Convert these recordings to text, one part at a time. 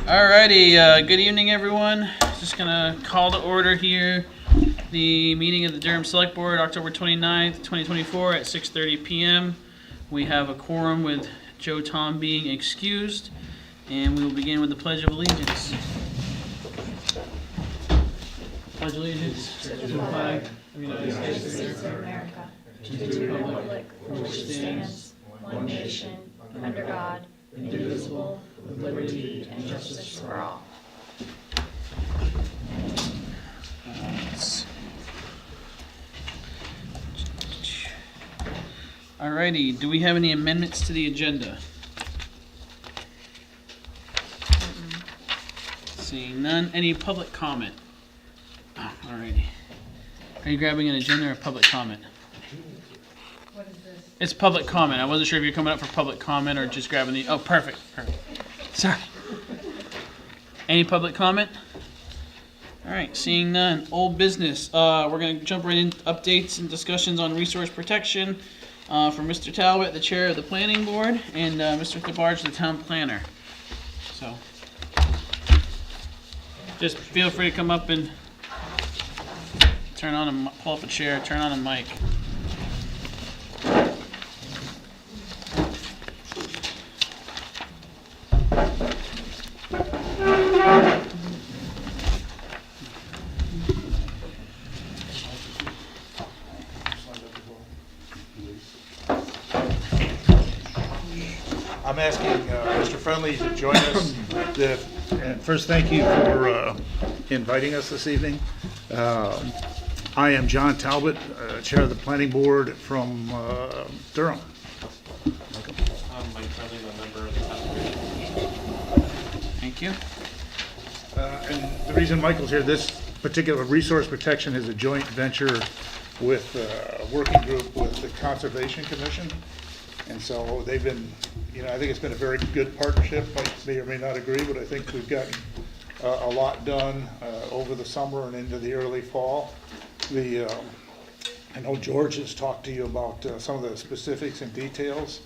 Alrighty, good evening, everyone. Just gonna call to order here the meeting of the Durham Select Board, October 29th, 2024 at 6:30 p.m. We have a quorum with Joe Tom being excused, and we will begin with the Pledge of Allegiance. Pledge allegiance to the flag of the United States of America, to the republic for which stands one nation, under God, indivisible, with liberty and justice for all. Alrighty, do we have any amendments to the agenda? Seeing none, any public comment? Oh, alrighty. Are you grabbing an agenda or public comment? What is this? It's public comment. I wasn't sure if you're coming up for public comment or just grabbing the, oh, perfect. Sorry. Any public comment? All right, seeing none. Old business. We're going to jump right into updates and discussions on resource protection from Mr. Talbot, the chair of the planning board, and Mr. Thabarge, the town planner. So, just feel free to come up and turn on a, pull up a chair, turn on a mic. I'm asking Mr. Friendly to join us. And first, thank you for inviting us this evening. I am John Talbot, Chair of the Planning Board from Durham. I'm Mike Friendly, a member of the Conservation. Thank you. And the reason Michael's here, this particular resource protection is a joint venture with a working group with the Conservation Commission. And so they've been, I think it's been a very good partnership. Mike may or may not agree, but I think we've gotten a lot done over the summer and into the early fall. I know George has talked to you about some of the specifics and details.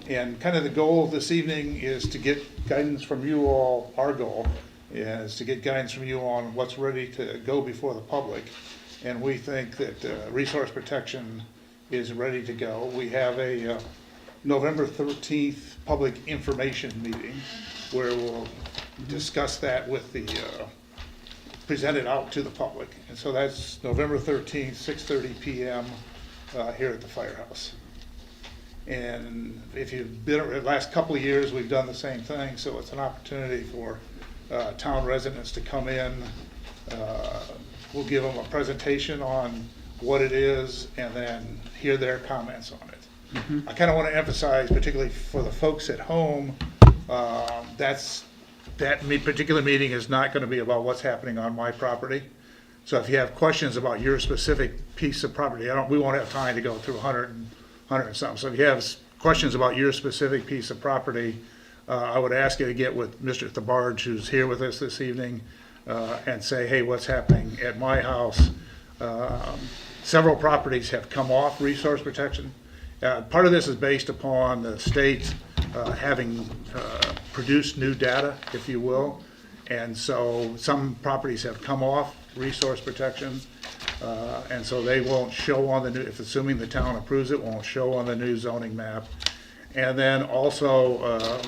And kind of the goal this evening is to get guidance from you all. Our goal is to get guidance from you on what's ready to go before the public. And we think that resource protection is ready to go. We have a November 13th public information meeting where we'll discuss that with the, present it out to the public. And so that's November 13th, 6:30 p.m. Here at the firehouse. And if you've been, the last couple of years, we've done the same thing, so it's an opportunity for town residents to come in. We'll give them a presentation on what it is and then hear their comments on it. I kind of want to emphasize, particularly for the folks at home, that particular meeting is not going to be about what's happening on my property. So if you have questions about your specific piece of property, we won't have time to go through 100 and something. So if you have questions about your specific piece of property, I would ask you to get with Mr. Thabarge, who's here with us this evening, and say, hey, what's happening at my house? Several properties have come off resource protection. Part of this is based upon the state having produced new data, if you will. And so some properties have come off resource protection. And so they won't show on the new, if assuming the town approves it, won't show on the new zoning map. And then also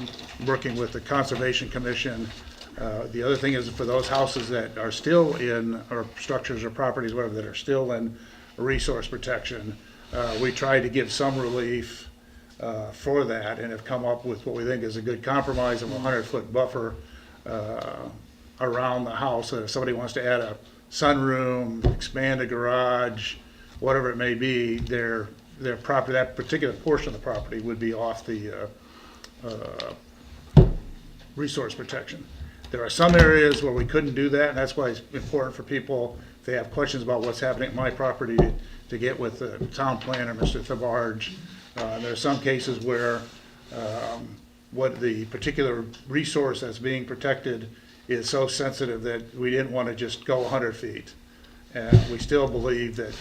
working with the Conservation Commission. The other thing is for those houses that are still in, or structures or properties, whatever, that are still in resource protection, we try to give some relief for that and have come up with what we think is a good compromise of a 100-foot buffer around the house. So if somebody wants to add a sunroom, expand a garage, whatever it may be, their property, that particular portion of the property would be off the resource protection. There are some areas where we couldn't do that, and that's why it's important for people, if they have questions about what's happening at my property, to get with the town planner, Mr. Thabarge. There are some cases where what the particular resource that's being protected is so sensitive that we didn't want to just go 100 feet. And we still believe that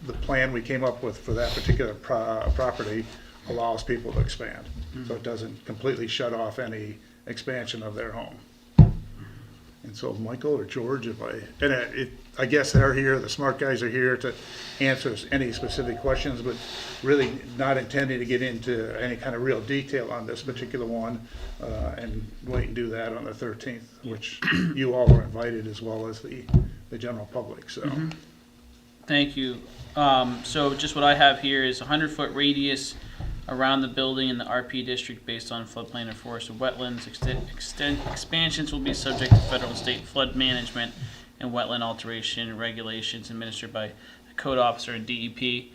the plan we came up with for that particular property allows people to expand. So it doesn't completely shut off any expansion of their home. And so Michael or George, I guess they're here, the smart guys are here to answer any specific questions, but really not intending to get into any kind of real detail on this particular one, and wait and do that on the 13th, which you all are invited as well as the general public, so. Thank you. So just what I have here is 100-foot radius around the building in the RP district based on floodplain or forested wetlands. Expansions will be subject to federal and state flood management and wetland alteration regulations administered by the code officer and DEP.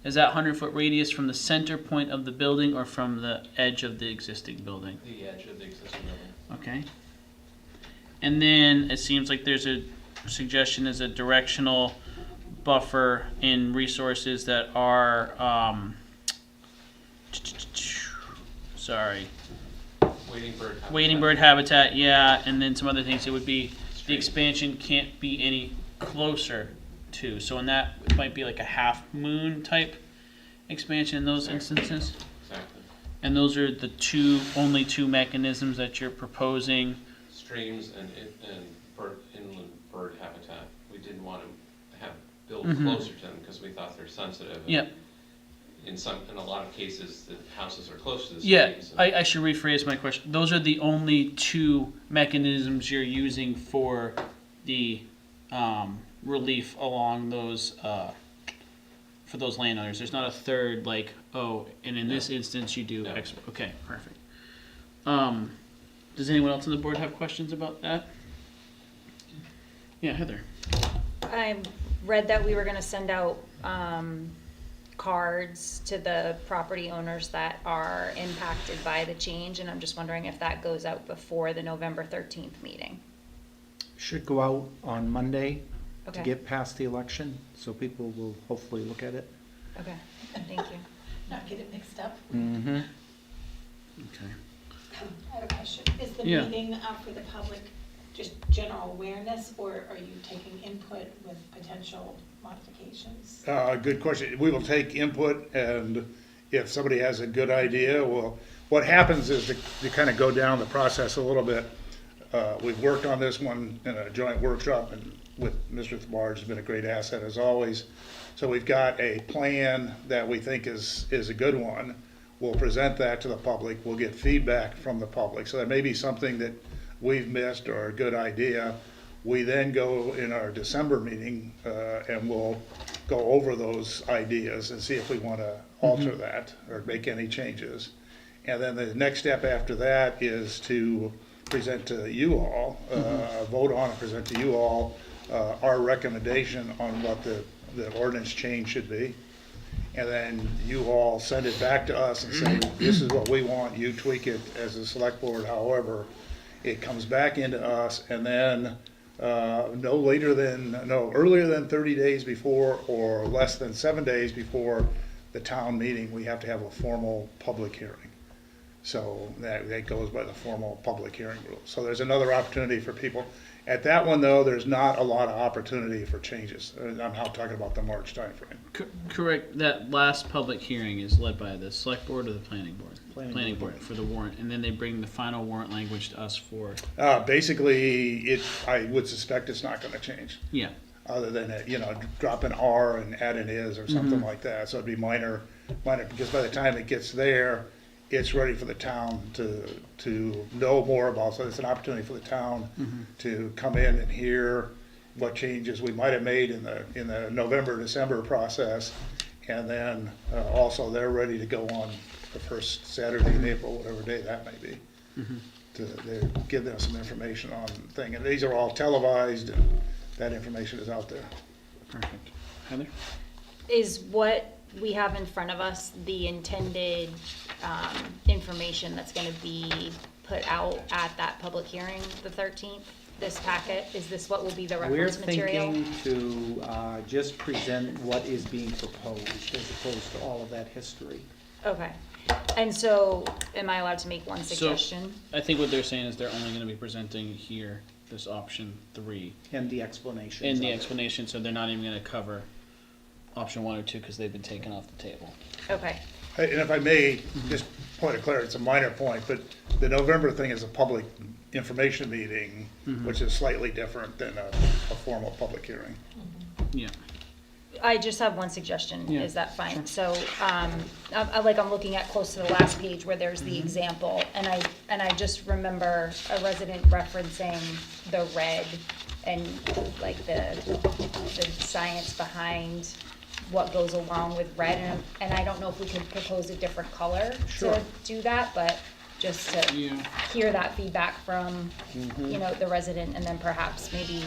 Is that 100-foot radius from the center point of the building or from the edge of the existing building? The edge of the existing building. Okay. And then it seems like there's a suggestion as a directional buffer in resources that are, sorry, wading bird habitat, yeah, and then some other things. It would be the expansion can't be any closer to. So in that, it might be like a half moon type expansion in those instances. Exactly. And those are the only two mechanisms that you're proposing. Streams and inland bird habitat. We didn't want to build Mhm. closer to them because we thought they're sensitive. and Yep. In a lot of cases, the houses are close to the Yeah, streams. I should rephrase my question. Those are the only two mechanisms you're using for the relief along those for those landowners. There's not a third like, oh, and in this instance you do No. X. Okay, perfect. Does anyone else on the board have questions about that? Yeah, Heather. I read that we were gonna send out, cards to the property owners that are impacted by the change, and I'm just wondering if that goes out before the November 13th meeting. Should go out on Monday to Okay. get past the election, so people will hopefully look at it. Okay, thank you. Not get it mixed up. Mm-hmm. Okay. I have a question. Is the Yeah. meeting for the public just general awareness, or are you taking input with potential modifications? Good question. We will take input, and if somebody has a good idea, well, what happens is to kind of go down the process a little bit. We've worked on this one in a joint workshop, and with Mr. Thabarge has been a great asset as always. So we've got a plan that we think is a good one. We'll present that to the public. We'll get feedback from the public. So that may be something that we've missed or a good idea. We then go in our December meeting, and we'll go over those ideas and see if we want to alter that or make any changes. And then the next step after that is to present to you all, vote on and present to you all our recommendation on what the ordinance change should be. And then you all send it back to us and say, this is what we want, you tweak it as a select board, however. It comes back into us, and then earlier than 30 days before or less than 7 days before the town meeting, we have to have a formal public hearing. So that goes by the formal public hearing rule. So there's another opportunity for people. At that one, though, there's not a lot of opportunity for changes. I'm not talking about the March timeframe. Correct. That last public hearing is led by the select board or the planning board? Planning board for the warrant, and then they bring the final warrant language to us for, Basically, I would suspect it's not going to change, yeah. other than, drop an R and add an is or something like that. So it'd be minor, because by the time it gets there, it's ready for the town to know more about. So it's an opportunity for the town to come in and hear what changes we might have made in the November, December process. And then also they're ready to go on the first Saturday in April, whatever day that may be, to give them some information on the thing. And these are all televised, and that information is out there. Perfect. Heather? Is what we have in front of us the intended information that's gonna be put out at that public hearing, the 13th? This packet, is this what will be the We're reference material? thinking to just present what is being proposed, as opposed to all of that history. Okay, and so, am I allowed to make one suggestion? I think what they're saying is they're only gonna be presenting here, this option 3, And the explanations. in the of it. explanation, so they're not even gonna cover option 1 or 2, because they've been taken off the table. Okay, And if I may, just point of clarity, it's a minor point, but The November thing is a public information meeting, which is slightly different than a formal public hearing. Yeah. I just have one suggestion, Yeah, is that fine? So, I'm looking at close to the last page where there's the example, and I just remember a resident referencing the red and like the science behind what goes along with red, and I don't know if we could propose a different color Sure. to do that, but just to Yeah. hear that feedback from, the resident, and then perhaps maybe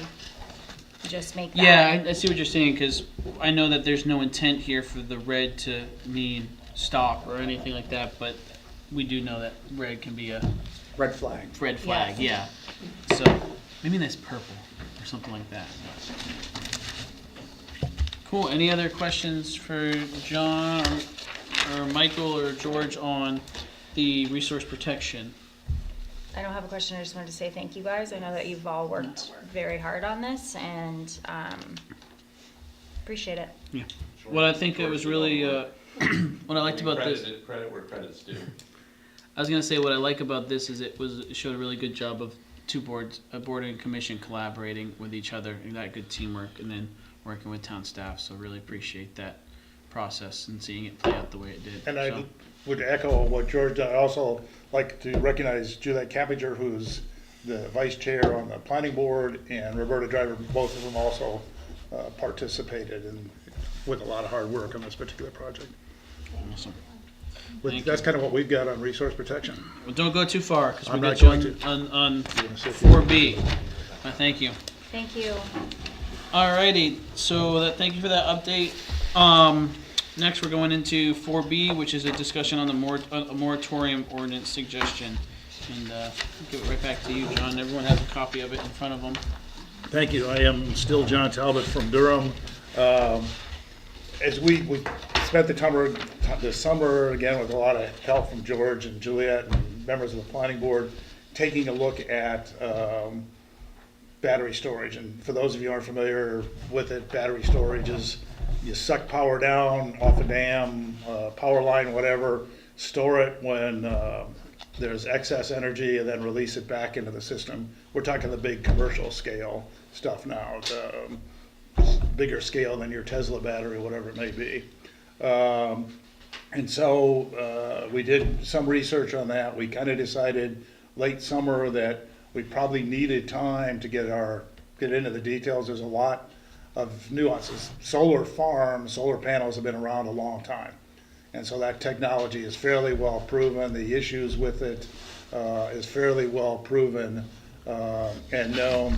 just make that. Yeah, I see what you're saying, because I know that there's no intent here for the red to mean stop or anything like that, but we do know that red can be a Red flag. red flag, yeah. So maybe that's purple or something like that. Cool. Any other questions for John or Michael or George on the resource protection? I don't have a question, I just wanted to say thank you guys. I know that you've all worked very hard on this, and appreciate it. Yeah. What I think it was really, what I liked about this, Credit where credit's due. I was gonna say what I like about this is it showed a really good job of two boards, a board and commission collaborating with each other, and that good teamwork, and then working with town staff. So really appreciate that process and seeing it play out the way it did. And I So, would echo what George, I also like to recognize Juliet Cappinger, who's the vice chair on the planning board, and Roberta Driver, both of them also participated with a lot of hard work on this particular project. awesome. Thank That's kind of what we've got on resource protection. Well, don't go too far because we I'm got not you going to. on You're gonna sit here. 4B. Thank you. Thank you. Alrighty, so thank you for that update. Next we're going into 4B, which is a discussion on the a moratorium ordinance suggestion. And give it right back to you, John. Everyone has a copy of it in front of them. Thank you. I am still John Talbot from Durham. As we spent the summer, again, with a lot of help from George and Juliet and members of the planning board, taking a look at battery storage. And for those of you who aren't familiar with it, battery storage is you suck power down off a dam, power line, whatever, store it when there's excess energy, and then release it back into the system. We're talking the big commercial scale stuff now, bigger scale than your Tesla battery, whatever it may be. And so we did some research on that. We kind of decided late summer that we probably needed time to get into the details. There's a lot of nuances. Solar farms, solar panels have been around a long time. And so that technology is fairly well proven. The issues with it is fairly well proven and known.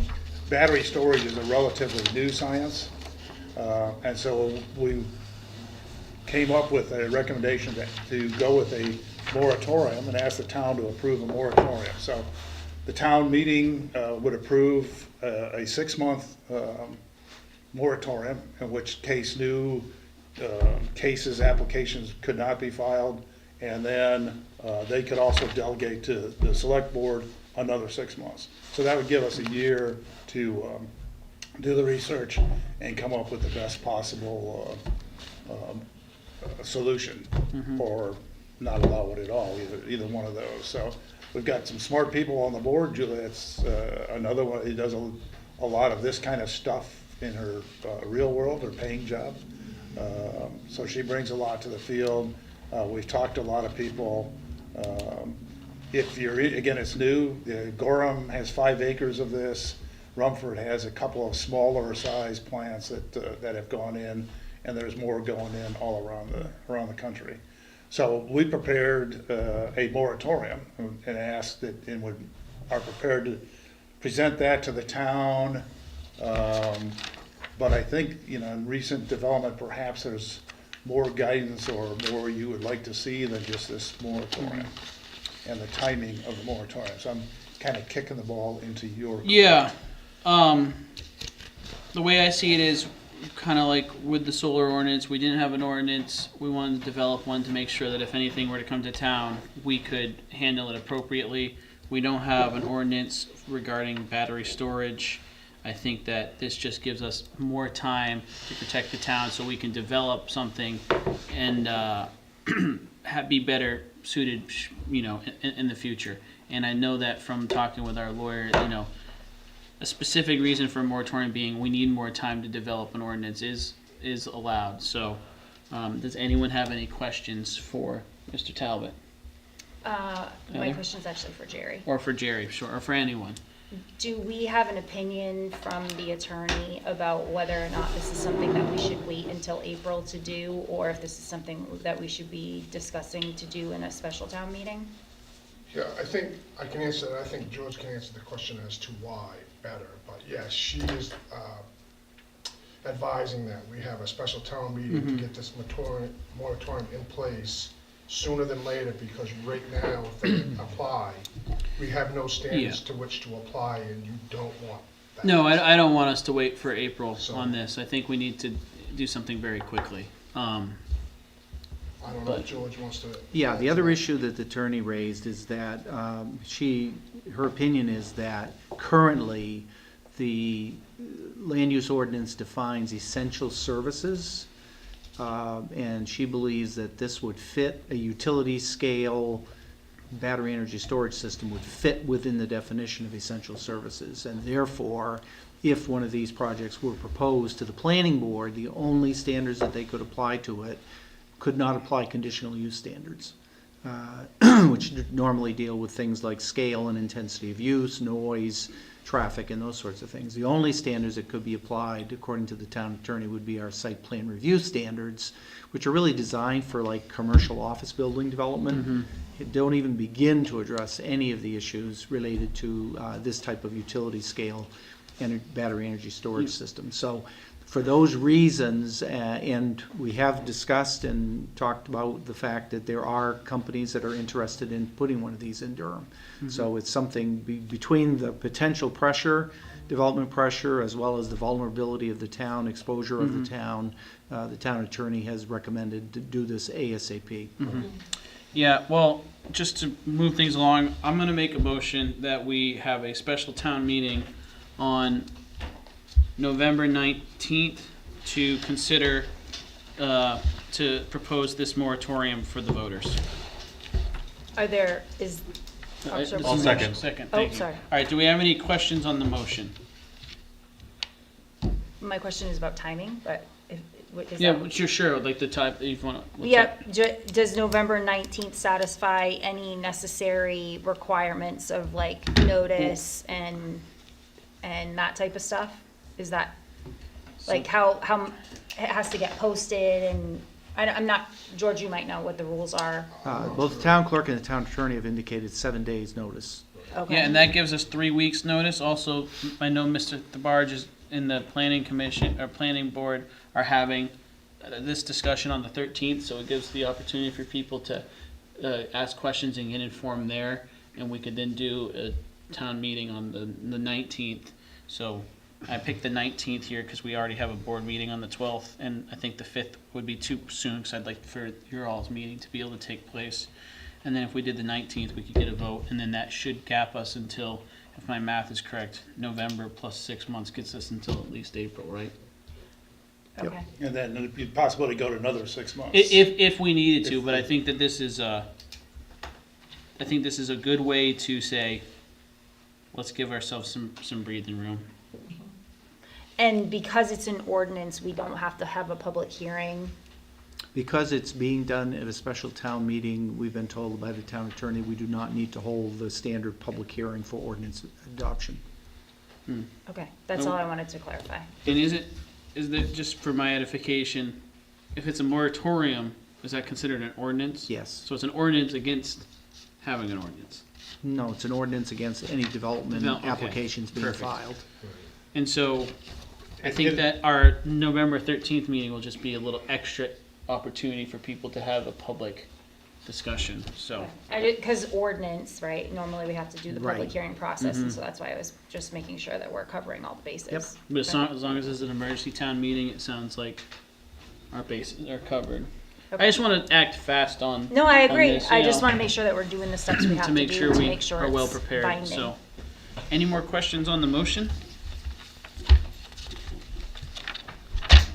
Battery storage is a relatively new science. And so we came up with a recommendation to go with a moratorium and ask the town to approve a moratorium. So the town meeting would approve a 6-month moratorium, in which case new applications could not be filed, and then they could also delegate to the select board another 6 months. So that would give us a year to do the research and come up with the best possible solution, or not allow it at all, either one of those. So we've got some smart people on the board. Juliet's another one who does a lot of this kind of stuff in her real world, her paying job. So she brings a lot to the field. We've talked to a lot of people. If you're, again, it's new. Gorham has 5 acres of this. Rumford has a couple of smaller size plants that have gone in, and there's more going in all around the country. So we prepared a moratorium and asked that, and are prepared to present that to the town. But I think, in recent development, perhaps there's more guidance or more you would like to see than just this moratorium and the timing of the moratorium. So I'm kind of kicking the ball into your. Yeah. The way I see it is kind of like with the solar ordinance. We didn't have an ordinance. We wanted to develop one to make sure that if anything were to come to town, we could handle it appropriately. We don't have an ordinance regarding battery storage. I think that this just gives us more time to protect the town so we can develop something and be better suited, in the future. And I know that from talking with our lawyer, you know, a specific reason for a moratorium being we need more time to develop an ordinance is allowed. So, does anyone have any questions for Mr. Talbot? My Heather? question's actually for Jerry. Or for Jerry, sure, or for anyone? Do we have an opinion from the attorney about whether or not this is something that we should wait until April to do, or if this is something that we should be discussing to do in a special town meeting? Yeah, I think I can answer that. I think George can answer the question as to why better. But yes, she is advising that we have a special town meeting to get this moratorium in place sooner than later, because right now, if they apply, we have no standards to which to apply, and you don't want that. No, I don't want us to wait for April So- on this. I think we need to do something very quickly. I don't know if George wants to. Yeah, the other issue that the attorney raised is that her opinion is that currently the land use ordinance defines essential services, and she believes that this would fit a utility scale battery energy storage system would fit within the definition of essential services, and therefore, if one of these projects were proposed to the planning board, the only standards that they could apply to it could not apply conditional use standards, which normally deal with things like scale and intensity of use, noise, traffic, and those sorts of things. The only standards that could be applied, according to the town attorney, would be our site plan review standards, which are really designed for like commercial office building development. It don't even begin to address any of the issues related to this type of utility scale and battery energy storage system. So for those reasons, and we have discussed and talked about the fact that there are companies that are interested in putting one of these in Durham. So it's something between the potential pressure, development pressure, as well as the vulnerability of the town, exposure of the town attorney has recommended to do this ASAP. Yeah, well, just to move things along, I'm gonna make a motion that we have a special town meeting on November 19th to consider, to propose this moratorium for the voters. I'll Second, Oh, thank you. sorry. All right, do we have any questions on the motion? My question is about timing, but is Yeah, that? but you're sure, like the type, if you wanna. what's Yep, up? does November 19th satisfy any necessary requirements of like notice and that type of stuff? Is that, like, how, it has to get posted, and I'm not, George, you might know what the rules are. Both the town clerk and the town attorney have indicated 7 days' notice. Okay. Yeah, and that gives us 3 weeks' notice. Also, I know Mr. DeBarge is in the planning commission, or planning board, are having this discussion on the 13th, so it gives the opportunity for people to ask questions and get informed there, and we could then do a town meeting on the 19th. So I picked the 19th here because we already have a board meeting on the 12th, and I think the 5th would be too soon because I'd like for your all's meeting to be able to take place. And then if we did the 19th, we could get a vote, and then that should gap us until, if my math is correct, November plus 6 months gets us until at least April, right? Okay. And then the possibility to go to another 6 months. If we needed to, but I think that this is a good way to say, let's give ourselves some breathing room. And because it's an ordinance, we don't have to have a public hearing. Because it's being done at a special town meeting, we've been told by the town attorney, we do not need to hold the standard public hearing for ordinance adoption. Okay, that's all I wanted to clarify. And is that, just for my edification, if it's a moratorium, is that considered an ordinance? Yes. So it's an ordinance against having an ordinance. No, it's an ordinance against any development No, okay. applications being Perfect. filed. And so I think that our November 13th meeting will just be a little extra opportunity for people to have a public discussion, so. Because ordinance, right, normally we have to do the public Right. hearing process, and so that's why I was just making sure that we're covering all the bases. Yep. But as long as it's an emergency town meeting, it sounds like our bases are covered. I just want to act fast on. No, I agree. this, I you just know, want to make sure that we're doing the steps we have to to make do sure to we make sure are well it's prepared, binding. so. Any more questions on the motion?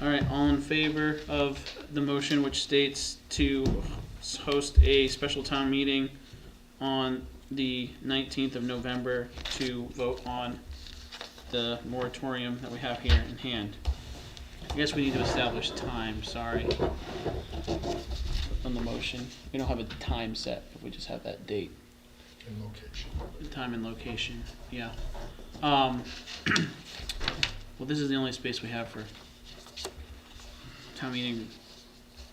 All right, all in favor of the motion which states to host a special town meeting on the 19th of November to vote on the moratorium that we have here in hand. I guess we need to establish time, sorry, on the motion. We don't have a time set, but we just have that date, In location. time and location, yeah. Well, this is the only space we have for town meeting,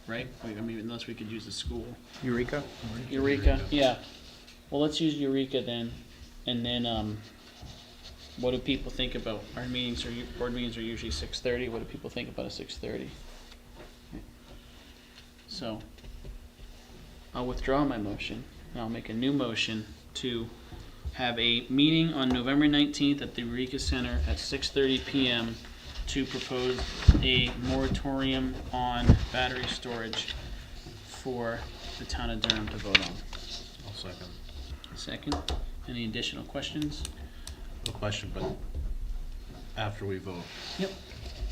right? I mean, unless we could use the school. Eureka? Eureka, yeah. Well, let's use Eureka then, and then, what do people think about, our meetings are, board meetings are usually 6:30, what do people think about a 6:30? So, I'll withdraw my motion, and I'll make a new motion to have a meeting on November 19th at the Eureka Center at 6:30 PM to propose a moratorium on battery storage for the town of Durham to vote on. I'll second. Second, any additional questions? No question, but after we vote. Yep.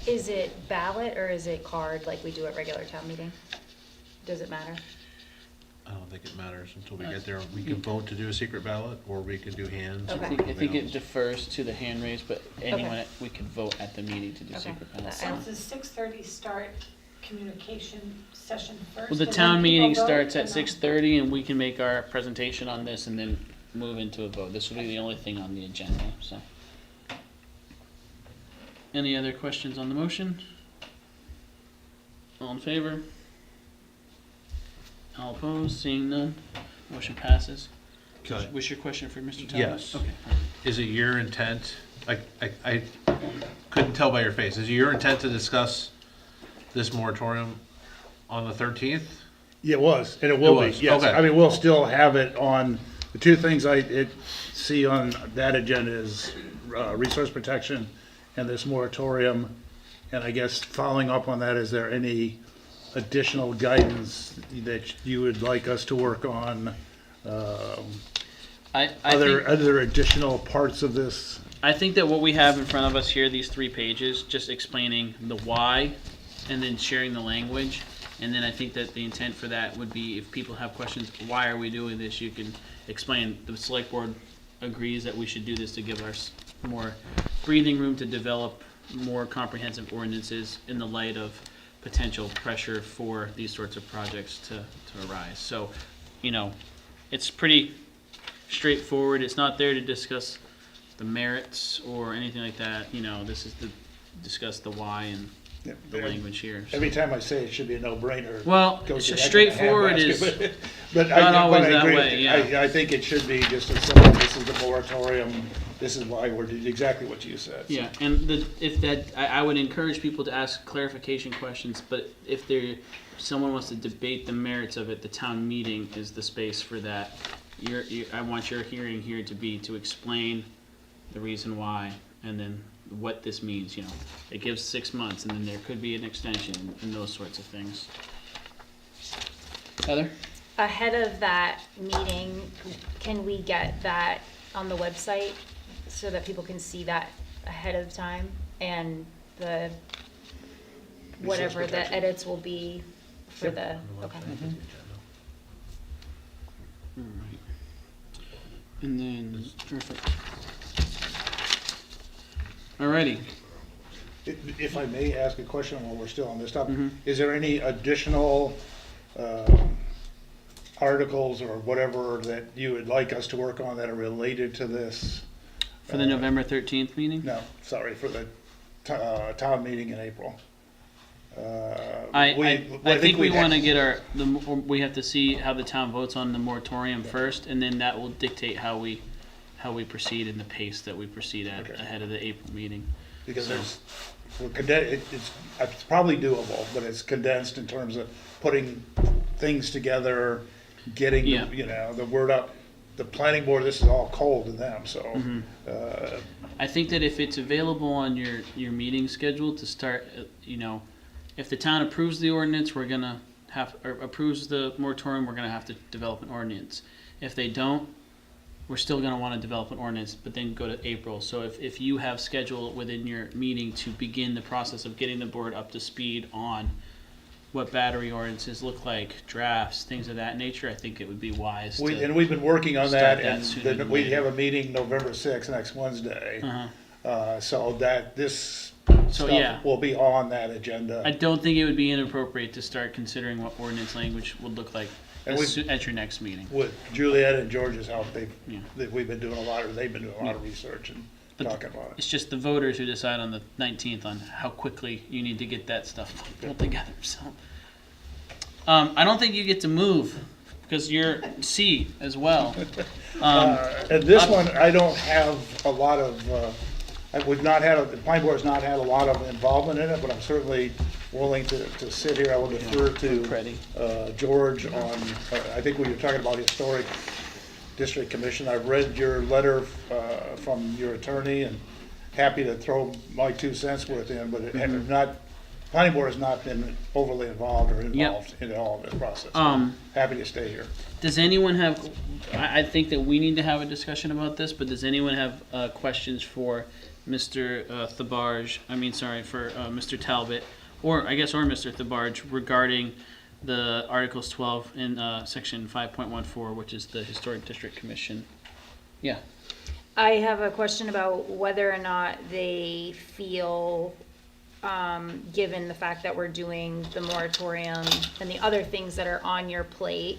Is it ballot or is it card like we do at regular town meeting? Does it matter? I don't think it matters until we get there. We can vote to do a secret ballot, or we can do hands. or Okay. I think it else. defers to the hand raise, but anyone, we could vote at the meeting to do Okay. secret ballot. That- So does the 6:30 start communication session first? Well, the and then town people meeting vote, starts at and then- 6:30 and we can make our presentation on this and then move into a vote. This will be the only thing on the agenda, so. Any other questions on the motion? All in favor? All opposed? Seeing none? Motion passes. Okay. What's your question for Mr. Talbot? Yes. Okay. Is it your intent, I couldn't tell by your face, is it your intent to discuss this moratorium on the 13th? Yeah, it was, and it will be, was, yes. okay. I mean, we'll still have it on, the two things I see on that agenda is resource protection and this moratorium. And I guess following up on that, is there any additional guidance that you would like us to work on? I Other additional parts of this? I think that what we have in front of us here, these 3 pages, just explaining the why and then sharing the language. And then I think that the intent for that would be if people have questions, why are we doing this? You can explain, the select board agrees that we should do this to give us more breathing room to develop more comprehensive ordinances in the light of potential pressure for these sorts of projects to arise. So, you know, it's pretty straightforward. It's not there to discuss the merits or anything like that. You know, this is to discuss the why and the language here. So. Every time I say it should be a no-brainer. Well, Go it's to a the heck of a straightforward handbasket, is but not always I that agree with way, you. yeah. I think it should be just a simple, this is the moratorium, this is why we're doing exactly what you said. Yeah, and I would encourage people to ask clarification questions, but if someone wants to debate the merits of it, the town meeting is the space for that. I want your hearing here to be to explain the reason why, and then what this means, you know. It gives 6 months, and then there could be an extension, and those sorts of things. Heather? Ahead of that meeting, can we get that on the website so that people can see that ahead of time? And the, whatever the protection. edits will be for the, okay. Alright. And then, perfect. Alrighty. If I may ask a question while we're still on this topic, Mhm. is there any additional articles or whatever that you would like us to work on that are related to this? For the November 13th meeting? No, sorry, for the town meeting in April. I think we we'd want to have- get we have to see how the town votes on the moratorium first, and then that will dictate how we proceed and the pace that we proceed at Okay. ahead of the April meeting. Because it's probably doable, but it's condensed in terms of putting things together, getting, Yeah. the word out. The planning board, this is all cold to them, so. Mm-hmm. uh, I think that if it's available on your meeting schedule to start, if the town approves the ordinance, we're gonna or approves the moratorium, we're gonna have to develop an ordinance. If they don't, we're still gonna wanna develop an ordinance, but then go to April. So if you have schedule within your meeting to begin the process of getting the board up to speed on what battery ordinances look like, drafts, things of that nature, I think it would be wise And to. we've been working on start that, that and sooner than we later. have a meeting November 6th, next Wednesday. So that this So, yeah. stuff will be on that agenda. I don't think it would be inappropriate to start considering what ordinance language would look like And at your next meeting. With Juliet and George's help, Yeah. we've been doing they've been doing a lot of research and But talking about it. It's just the voters who decide on the 19th on how quickly you need to get that stuff pulled together, so. I don't think you get to move, because you're C as well. And this one, I don't have a lot of, the planning board's not had a lot of involvement in it, but I'm certainly willing to sit here. I will defer Ready. to George on, I think we were talking about historic district commission. I've read your letter from your attorney and happy to throw my 2 cents worth in, but it had not, planning board has not been overly involved or involved in all of this process. Happy to stay here. Does anyone have, I think that we need to have a discussion about this, but does anyone have questions for Mr. For Mr. Talbot, or Mr. Thabarge regarding the Articles 12 in Section 5.14, which is the Historic District Commission? Yeah. I have a question about whether or not they feel, given the fact that we're doing the moratorium and the other things that are on your plate,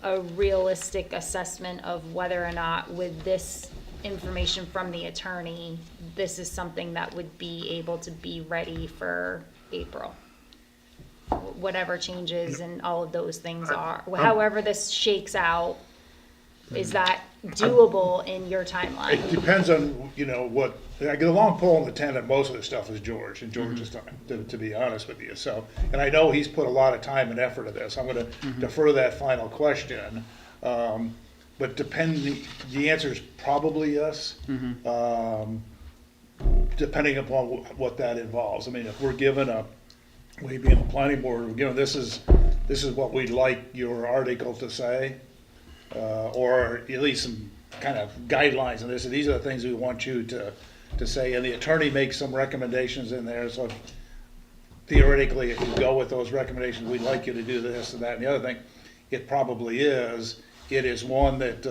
a realistic assessment of whether or not with this information from the attorney, this is something that would be able to be ready for April. Whatever changes and all of those things are, however this shakes out, is that doable in your timeline? It depends on, what, the long pole in the tent of most of this stuff is George, and George's time, to be honest with you. So, and I know he's put a lot of time and effort into this. I'm gonna defer that final question. But the answer is probably yes. Depending upon what that involves. I mean, if we're given we being the planning board, we're given, this is what we'd like your article to say, or at least some kind of guidelines on this. These are the things we want you to say, and the attorney makes some recommendations in there. So theoretically, if you go with those recommendations, we'd like you to do this and that and the other thing. It probably is. It is one that,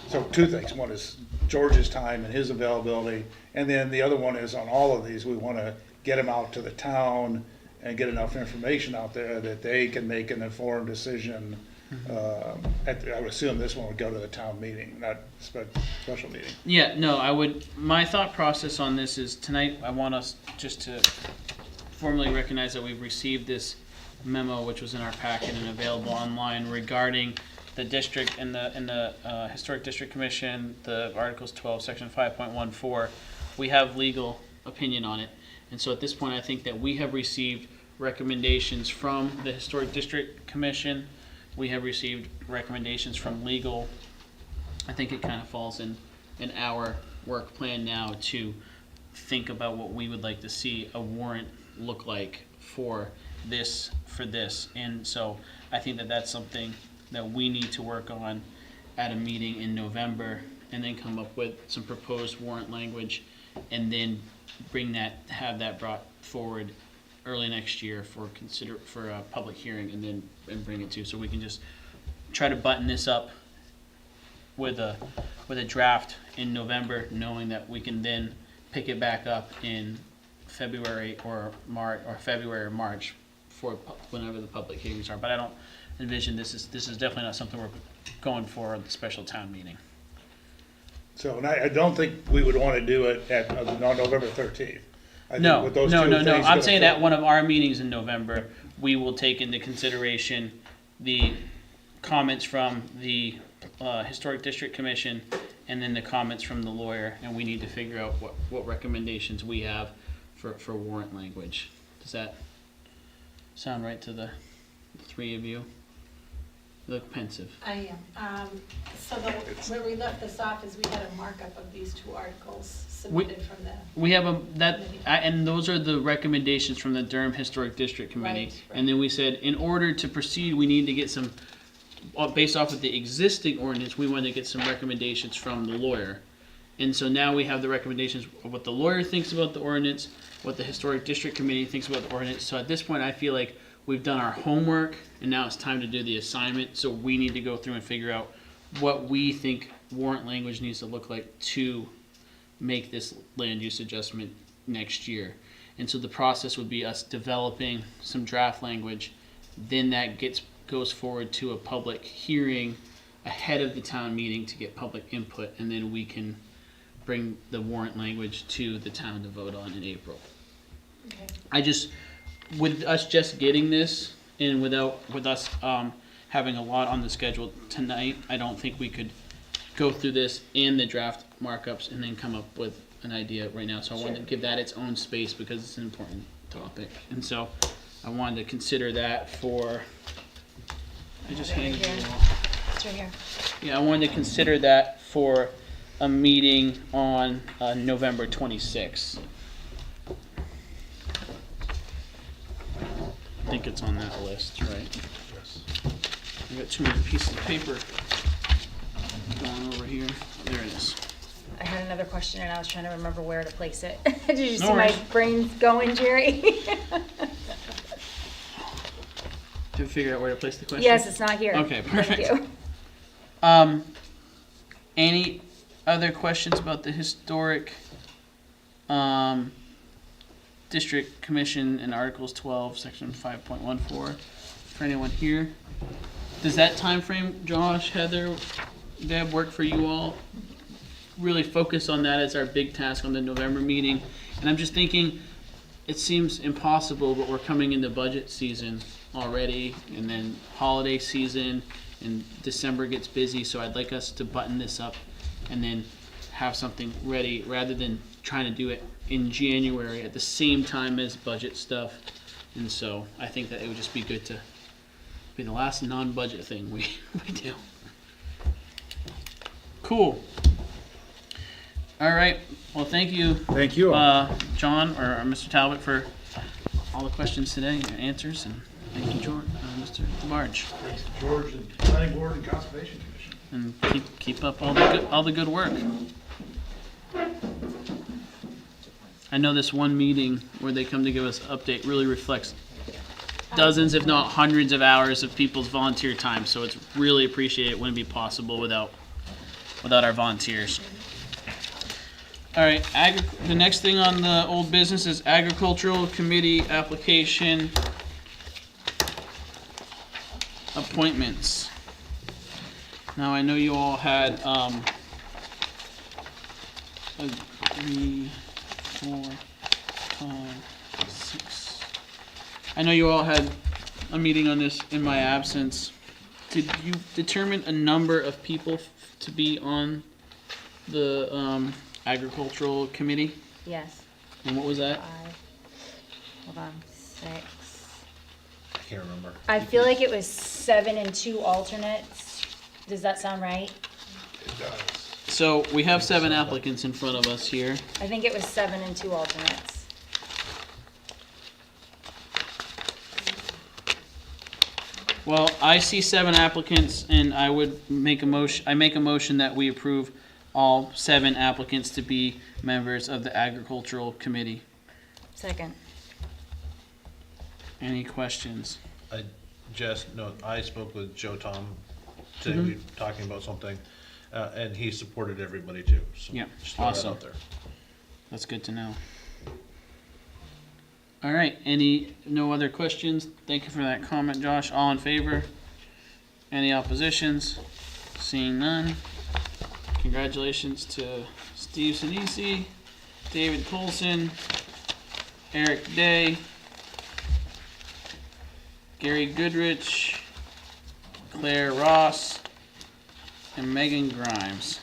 so 2 things. One is George's time and his availability, and then the other one is on all of these, we want to get them out to the town and get enough information out there that they can make an informed decision. I would assume this one would go to the town meeting, not special meeting. Yeah, no, my thought process on this is tonight, I want us just to formally recognize that we've received this memo, which was in our packet and available online, regarding the district and the Historic District Commission, the Articles 12, Section 5.14. We have legal opinion on it. And so at this point, I think that we have received recommendations from the Historic District Commission. We have received recommendations from legal. I think it kind of falls in our work plan now to think about what we would like to see a warrant look like for this. And so I think that that's something that we need to work on at a meeting in November, and then come up with some proposed warrant language, and then have that brought forward early next year for a public hearing, and bring it to, so we can just try to button this up with a draft in November, knowing that we can then pick it back up in February or March for whenever the public hearings are. But I don't envision this is definitely not something we're going for at the special town meeting. So, and I don't think we would want to do it on November 13th. I think No. with those two things I'm gonna saying fill- that one of our meetings in November, we will take into consideration the comments from the Historic District Commission, and then the comments from the lawyer, and we need to figure out what recommendations we have for warrant language. Does that sound right to the 3 of you? You look pensive. I am. So where we left this off is we had a markup of these 2 articles submitted from the. We have and those are the recommendations from the Durham Historic District Committee. Right. And then we said, in order to proceed, we need to get some, based off of the existing ordinance, we want to get some recommendations from the lawyer. And so now we have the recommendations of what the lawyer thinks about the ordinance, what the Historic District Committee thinks about the ordinance. So at this point, I feel like we've done our homework, and now it's time to do the assignment. So we need to go through and figure out what we think warrant language needs to look like to make this land use adjustment next year. And so the process would be us developing some draft language, then that goes forward to a public hearing ahead of the town meeting to get public input, and then we can bring the warrant language to the town to vote on in April. Okay. I just, with us just getting this, and with us having a lot on the schedule tonight, I don't think we could go through this and the draft markups and then come up with an idea right now. So I wanted to give that its own space because it's an important topic. And so I wanted to consider that for, I just handed you all. It's right here. Yeah, I wanted to consider that for a meeting on November 26th. I think it's on that list, right? Yes. I got too many pieces of paper going over here. There it is. I had another question and I was trying to remember where to place it. Did you No see my worries. brain's going, Jerry? Did we figure out where to place the question? Yes, it's not here. Okay, perfect. Thank you. Any other questions about the historic district commission and Articles 12, Section 5.14 for anyone here? Does that time frame, Josh, Heather, Deb, work for you all? Really focus on that as our big task on the November meeting. And I'm just thinking, it seems impossible, but we're coming into budget season already, and then holiday season, and December gets busy, so I'd like us to button this up and then have something ready, rather than trying to do it in January at the same time as budget stuff. And so I think that it would just be good to be the last non-budget thing we do. Cool. All right, well, thank you, Thank you. John or Mr. Talbot, for all the questions today, your answers, and thank you, George, Mr. DeBarge. Thanks to George and Planning Board and Conservation Commission. And keep up all the good work. I know this one meeting where they come to give us an update really reflects dozens, if not hundreds, of hours of people's volunteer time. So it's really appreciated. It wouldn't be possible without our volunteers. All right, the next thing on the old business is agricultural committee application appointments. Now, I know you all had 3, 4, 5, 6. I know you all had a meeting on this in my absence. Did you determine a number of people to be on the agricultural committee? Yes. And what was that? 5. Hold on. 6. I can't remember. I feel like it was 7 and 2 alternates. Does that sound right? It does. So we have 7 applicants in front of us here. I think it was 7 and 2 alternates. Well, I see 7 applicants, and I would make a motion. I make a motion that we approve all 7 applicants to be members of the agricultural committee. Second. Any questions? I spoke with Joe Tom today, we were talking about something, and he supported everybody too. So Yeah, just throw that awesome. out there. That's good to know. All right, no other questions? Thank you for that comment, Josh. All in favor? Any oppositions? Seeing none. Congratulations to Steve Sinisi, David Colson, Eric Day, Gary Goodrich, Claire Ross, and Megan Grimes,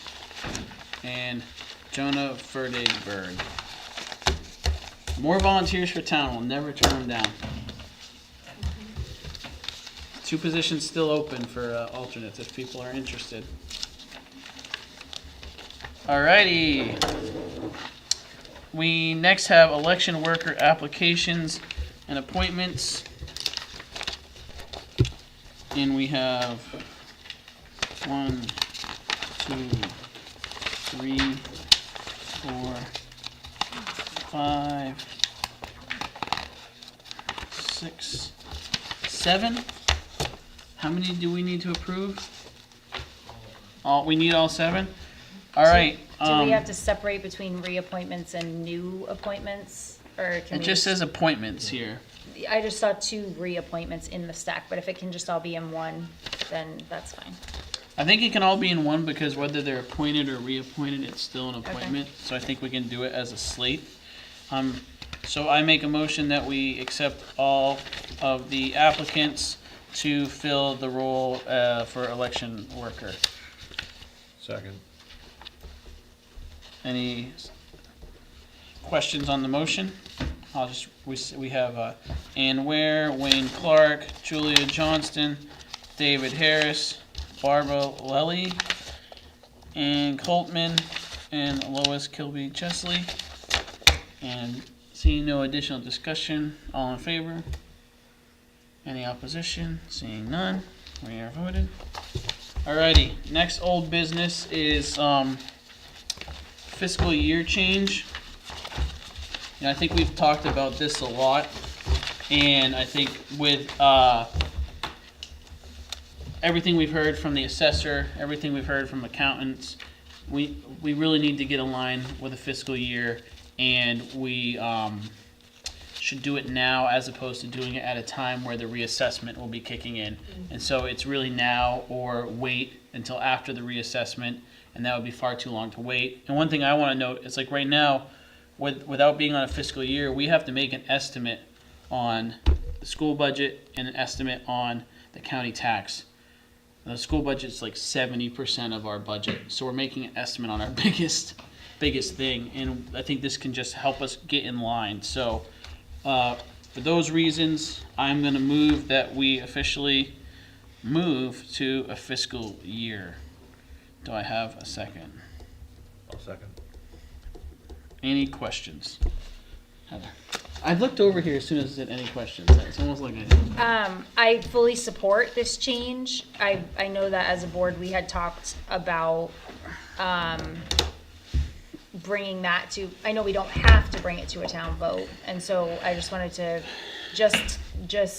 and Jonah Ferdigberg. More volunteers for town. We'll never turn them down. 2 positions still open for alternates if people are interested. Alrighty. We next have election worker applications and appointments. And we have 1, 2, 3, 4, 5, 6, 7. How many do we need to approve? We need all 7? All right. Do we have to separate between reappointments and new appointments, or can It we? just says appointments here. I just saw 2 reappointments in the stack, but if it can just all be in one, then that's fine. I think it can all be in one because whether they're appointed or reappointed, it's still an appointment. So I think we can do it as a slate. So I make a motion that we accept all of the applicants to fill the role for election worker. Second. Any questions on the motion? We have Ann Ware, Wayne Clark, Julia Johnston, David Harris, Barbara Lely, Ann Coltman, and Lois Kilby Chesley. And seeing no additional discussion, all in favor? Any opposition? Seeing none, we are voted. Alrighty, next old business is fiscal year change. And I think we've talked about this a lot, and I think with everything we've heard from the assessor, everything we've heard from accountants, we really need to get aligned with a fiscal year, and we should do it now as opposed to doing it at a time where the reassessment will be kicking in. And so it's really now or wait until after the reassessment, and that would be far too long to wait. And one thing I want to note is, like, right now, without being on a fiscal year, we have to make an estimate on the school budget and an estimate on the county tax. The school budget's like 70% of our budget, so we're making an estimate on our biggest thing, and I think this can just help us get in line. So for those reasons, I'm going to move that we officially move to a fiscal year. Do I have a second? I'll second. Any questions? Heather. I looked over here as soon as it said any questions. It's almost like I fully support this change. I know that as a board, we had talked about, bringing that to, I know we don't have to bring it to a town vote, and so I just wanted to just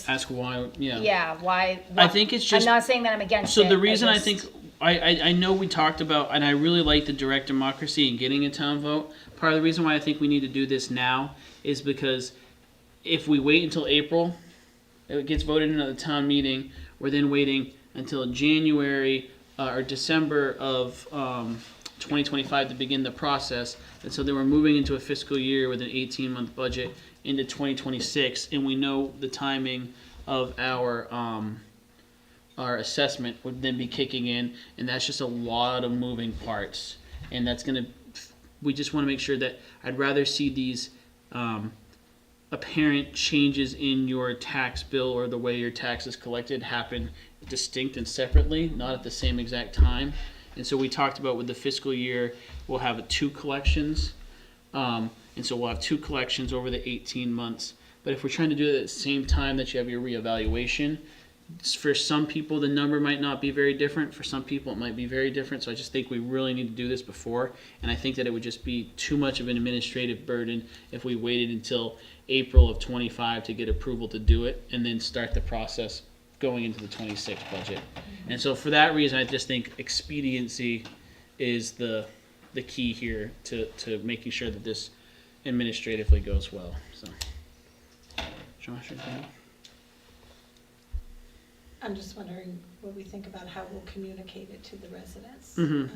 ask why. Yeah. yeah, why? I think it's just. I'm not saying that I'm against So it. the reason I just- think I know we talked about, and I really like the direct democracy and getting a town vote. Part of the reason why I think we need to do this now is because if we wait until April, it gets voted into the town meeting. We're then waiting until January or December of 2025 to begin the process, and so then we're moving into a fiscal year with an 18-month budget into 2026, and we know the timing of our assessment would then be kicking in, and that's just a lot of moving parts, and that's gonna. We just want to make sure that I'd rather see these apparent changes in your tax bill or the way your tax is collected happen distinct and separately, not at the same exact time. And so we talked about with the fiscal year, we'll have 2 collections. And so we'll have 2 collections over the 18 months. But if we're trying to do it at the same time that you have your reevaluation, for some people the number might not be very different. For some people it might be very different. So I just think we really need to do this before. And I think that it would just be too much of an administrative burden if we waited until April of 25 to get approval to do it and then start the process going into the 26 budget. And so for that reason, I just think expediency is the key here to making sure that this administratively goes well. So, Josh, anything? I'm just wondering what we think about how we'll communicate it to the residents. Mhm.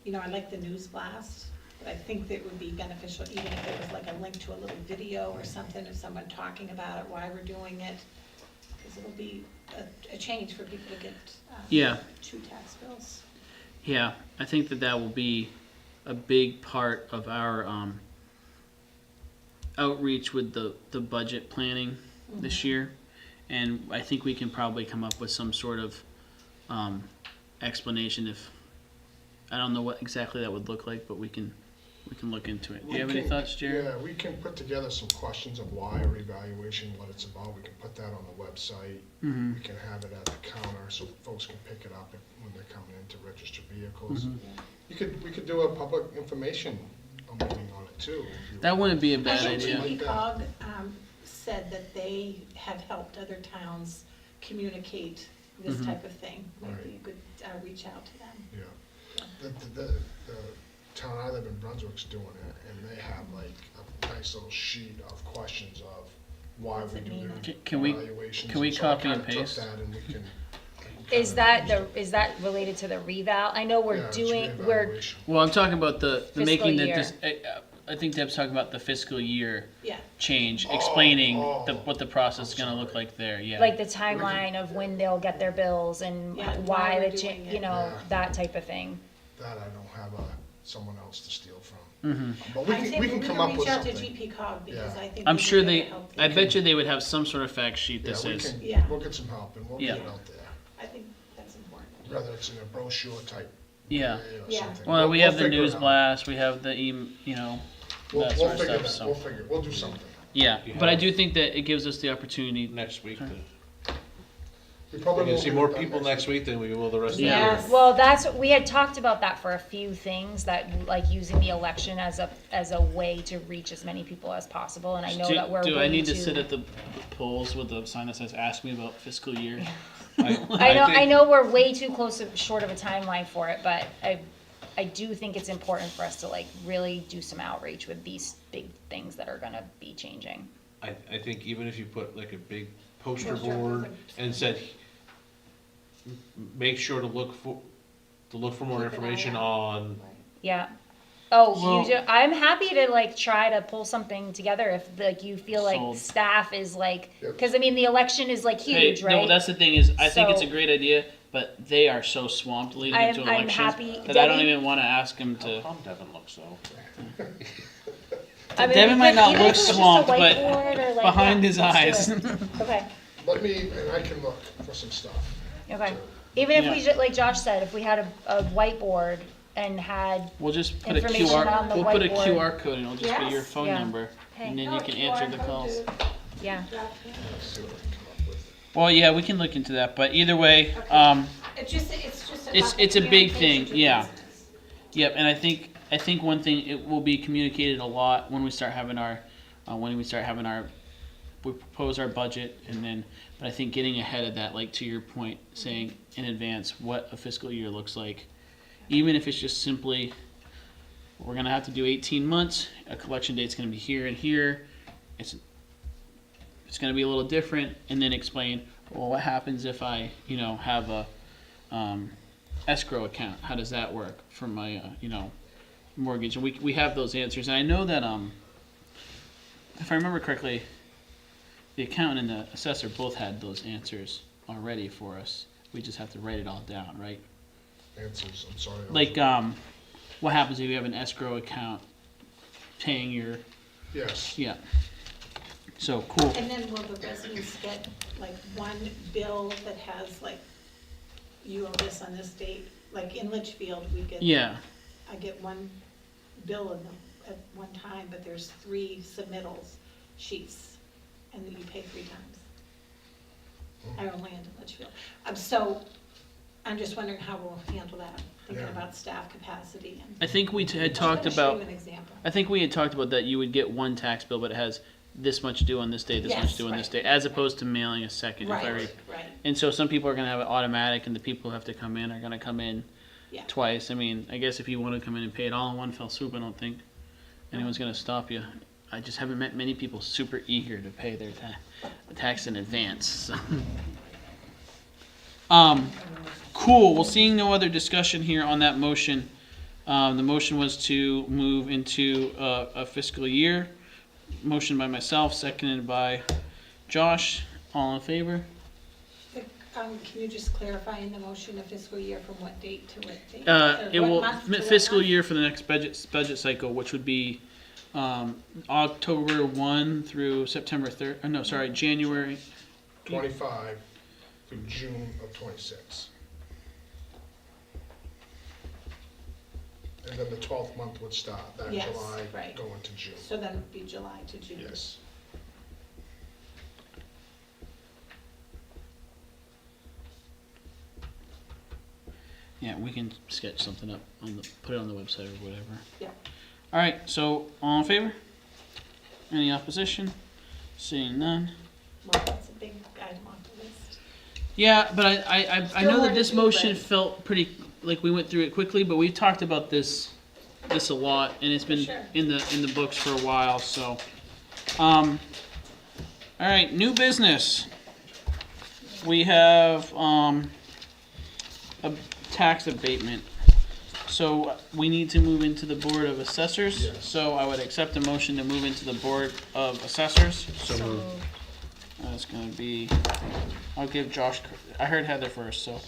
You know, I like the news blast, but I think that it would be beneficial even if it was like a link to a little video or something of someone talking about it, why we're doing it. Because it'll be a change for people to get Yeah. 2 tax bills. Yeah, I think that will be a big part of our outreach with the budget planning this year. And I think we can probably come up with some sort of explanation. If I don't know what exactly that would look like, but we can look into it. Do you have any thoughts, Jared? Yeah, we can put together some questions of why a revaluation, what it's about. We can put that on the website. Mm-hmm. We can have it at the counter so folks can pick it up when they're coming in to register vehicles. Mm-hmm. We could do a public information meeting on it too. if you That wouldn't be a bad I think idea. like that. TVCog said that they have helped other towns communicate this Mhm. type of thing. Might be Right. a good, reach out to them. Yeah. The town I live in, Brunswick's doing it, and they have like a nice little sheet of questions of why What's we it do mean? the Can we- evaluations. can we So I copy and kinda took paste? that and we can Is kinda that use it. is that related to the reval? I know Yeah, we're it's doing, we're, reevaluation. Well, I'm talking about the Fiscal making that year. this, I think Deb's talking about the fiscal year Yeah, change, explaining oh. what the process is I'm gonna look sorry. like there, yeah. like the timeline of when they'll get their bills and Yeah, why why we're the, doing you it. know, Yeah. that type of thing. That I don't have someone else to steal from. Mhm. But we I can, think we can come up with reach out to something. GP cog because Yeah. I think. I'm they'd be sure good to they, help I them. bet you they would have some sort of fact sheet that Yeah, we says, can, Yeah. we'll get some help and we'll Yeah. get it out there, I think that's important. whether it's in a brochure type yeah. way or Yeah. something. Well, we have the figure it news out. blast, we have the you know, We'll that sort of figure stuff, that, so. we'll do something. Yeah, but I do think that it gives us the opportunity. Next week, to- We we're probably gonna won't see get more it done people next week than we will the rest of the year. Yes. Well, that's, we had talked about that for a few things, that like using the election as a way to reach as many people as possible, and I know that we're Do I willing need to sit at the polls with the sign that says, ask me about fiscal year? I think- know we're way too short of a timeline for it, but I do think it's important for us to like really do some outreach with these big things that are gonna be changing. I think even if you put like a big poster Poster board with and said, make sure to look for more Keep an eye information out. on, Yeah. Oh, Well- I'm happy to like try to pull something together if like you feel like Sold. staff is like, Yep. cause I mean, the election is like Hey, huge, no, right? that's the thing is, I think it's a So- great idea, but they are so swamped leading I'm- into I'm elections happy- that I don't Debbie- even wanna ask them how to. calm Devin looks though. I mean, Devin we might could- not even look if it's just a swamped, but whiteboard or, like, behind yeah, his let's do eyes. it. Okay, Let me, and I can look for some stuff. okay. Even if we, Yeah. like Josh said, if we had a whiteboard and had, We'll just put a Information QR, on the we'll put a whiteboard. QR code and it'll just be your Yes. phone Yeah. number. Hey. And then Oh, you can QR answer the code calls. to yeah. drop in. Let's see what I can come up with. Well, yeah, we can look into that, but either way, Okay. It's just a. It's a big communication thing, to yeah. business. yep, and I think one thing, it will be communicated a lot when we start having our, we propose our budget and then, but I think getting ahead of that, like to your point, saying in advance what a fiscal year looks like, even if it's just simply, we're gonna have to do 18 months, a collection date's gonna be here and here, it's gonna be a little different, and then explain, well, what happens if I, have a, escrow account, how does that work for my, mortgage, and we have those answers, and I know that, if I remember correctly, the accountant and the assessor both had those answers already for us, we just have to write it all down, right? Answers, I'm sorry. Like, what happens if you have an escrow account paying your, Yes, yeah. So, cool. And then will the residents get like one bill that has like, you owe this on this date? Like in Litchfield, we get. Yeah, I get one bill at one time, but there's 3 submittals sheets, and then you pay 3 times. I own land in Litchfield. So, I'm just wondering how we'll handle that, thinking Yeah. about staff capacity and. I think we had I'm talked gonna show about, you an example. I think we had talked about that you would get one tax bill, but it has this much due on this date, this much Yes, due on this right. date, as opposed to mailing a second, if I read. Right, And so some people are gonna have it automatic, and the people who have to come in are gonna come in yeah. twice. I mean, I guess if you wanna come in and pay it all in one fell swoop, I don't think anyone's gonna stop you. I just haven't met many people super eager to pay their tax in advance, so. Cool, well, seeing no other discussion here on that motion, the motion was to move into a fiscal year. Motion by myself, seconded by Josh, all in favor? Can you just clarify in the motion a fiscal year from what date to what date? It Or what will, month to what fiscal month? year for the next budget cycle, which would be, October 1 through September 3rd, no, sorry, January, 25 through June of 26. And then the 12th month would start, that Yes, July right. going to June. So then it'd be July to June. Yes. yeah, we can sketch something up put it on the website or whatever. Yeah. All right, so all in favor? Any opposition? Seeing none. Well, that's a big item off the list. Yeah, but I Still know more that to this do, motion but- felt pretty, like we went through it quickly, but we've talked about this a lot, and it's been Sure. in the books for a while, so. All right, new business. We have, a tax abatement. So we need to move into the Board of Assessors. Yes. So I would accept a motion to move into the Board of Assessors. So moved. That's gonna be, I'll give Josh, I heard Heather first, so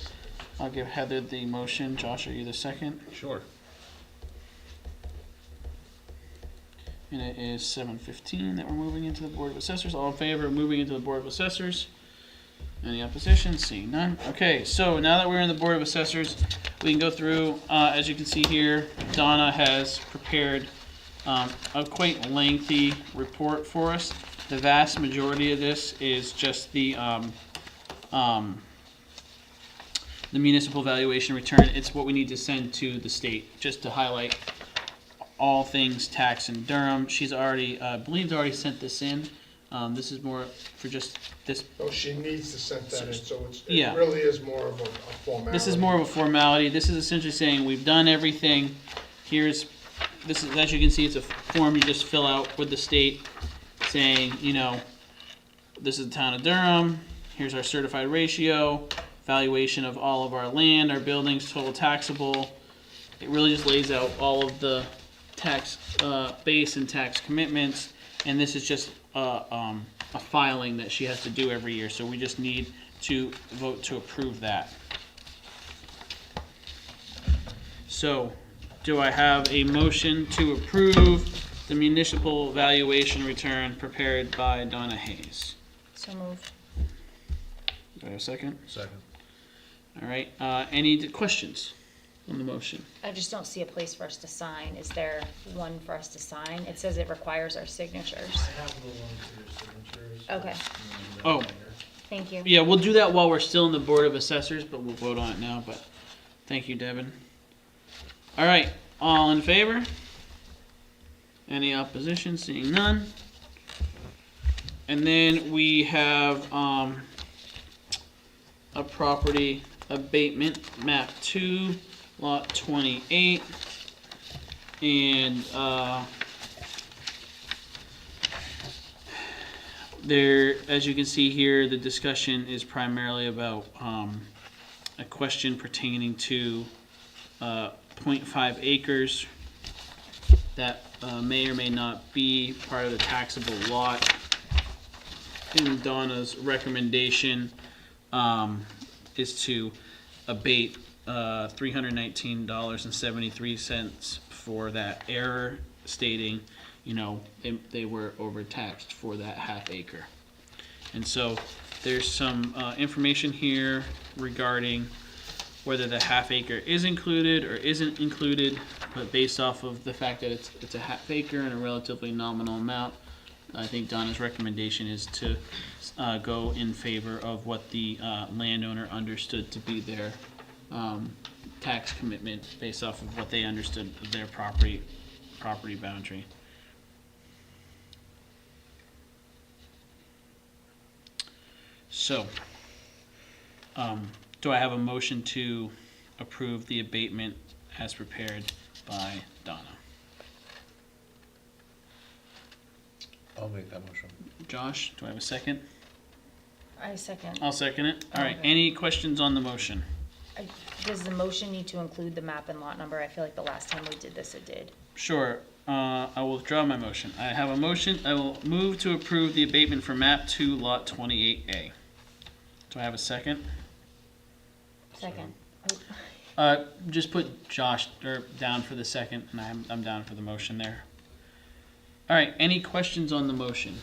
I'll give Heather the motion. Josh, are you the second? Sure. And it is 7:15 that we're moving into the Board of Assessors. All in favor of moving into the Board of Assessors? Any opposition? Seeing none. Okay, so now that we're in the Board of Assessors, we can go through, as you can see here, Donna has prepared a quite lengthy report for us. The vast majority of this is just the municipal valuation return. It's what we need to send to the state, just to highlight all things tax in Durham. She's already, already sent this in. This is more for just this. Oh, she needs to send that in, so Yeah. it really is more of a formality. This is more of a formality. This is essentially saying we've done everything. This is, as you can see, it's a form you just fill out with the state saying, this is the town of Durham. Here's our certified ratio, valuation of all of our land, our buildings, total taxable. It really just lays out all of the tax base and tax commitments, and this is just a filing that she has to do every year. So we just need to vote to approve that. So, do I have a motion to approve the municipal valuation return prepared by Donna Hayes? So moved. Do I have a second? Second. All right, any questions on the motion? I just don't see a place for us to sign. Is there one for us to sign? It says it requires our signatures. I have the one for your signatures. Okay, Oh, thank you. yeah, we'll do that while we're still in the Board of Assessors, but we'll vote on it now, but thank you, Devin. All right, all in favor? Any opposition? Seeing none. And then we have, a property abatement, map 2, lot 28. And, there, as you can see here, the discussion is primarily about, a question pertaining to, 0.5 acres that may or may not be part of the taxable lot. And Donna's recommendation is to abate $319.73 for that error, stating, they were overtaxed for that half acre. And so there's some information here regarding whether the half acre is included or isn't included, but based off of the fact that it's a half acre and a relatively nominal amount, I think Donna's recommendation is to go in favor of what the landowner understood to be their tax commitment based off of what they understood of their property boundary. So, do I have a motion to approve the abatement as prepared by Donna? I'll make that motion. Josh, do I have a second? I second. I'll second it. All right, Okay. any questions on the motion? Does the motion need to include the map and lot number? I feel like the last time we did this, it did. Sure, I will withdraw my motion. I have a motion, I will move to approve the abatement for map 2, lot 28A. Do I have a second? Second. Just put Josh down for the second, and I'm down for the motion there. All right, any questions on the motion?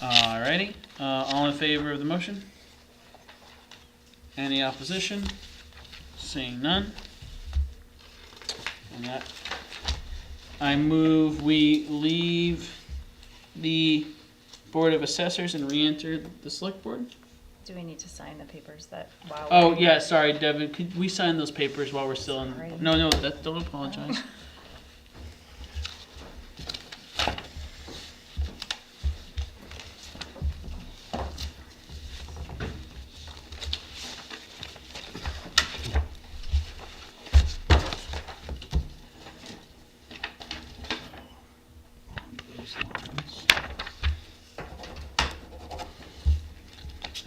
Alrighty, all in favor of the motion? Any opposition? Seeing none. And that, I move we leave the Board of Assessors and re-enter the Select Board? Do we need to sign the papers that while? Oh, we're- yeah, sorry, Devin, could we sign those papers while we're still in? Sorry. No, don't apologize.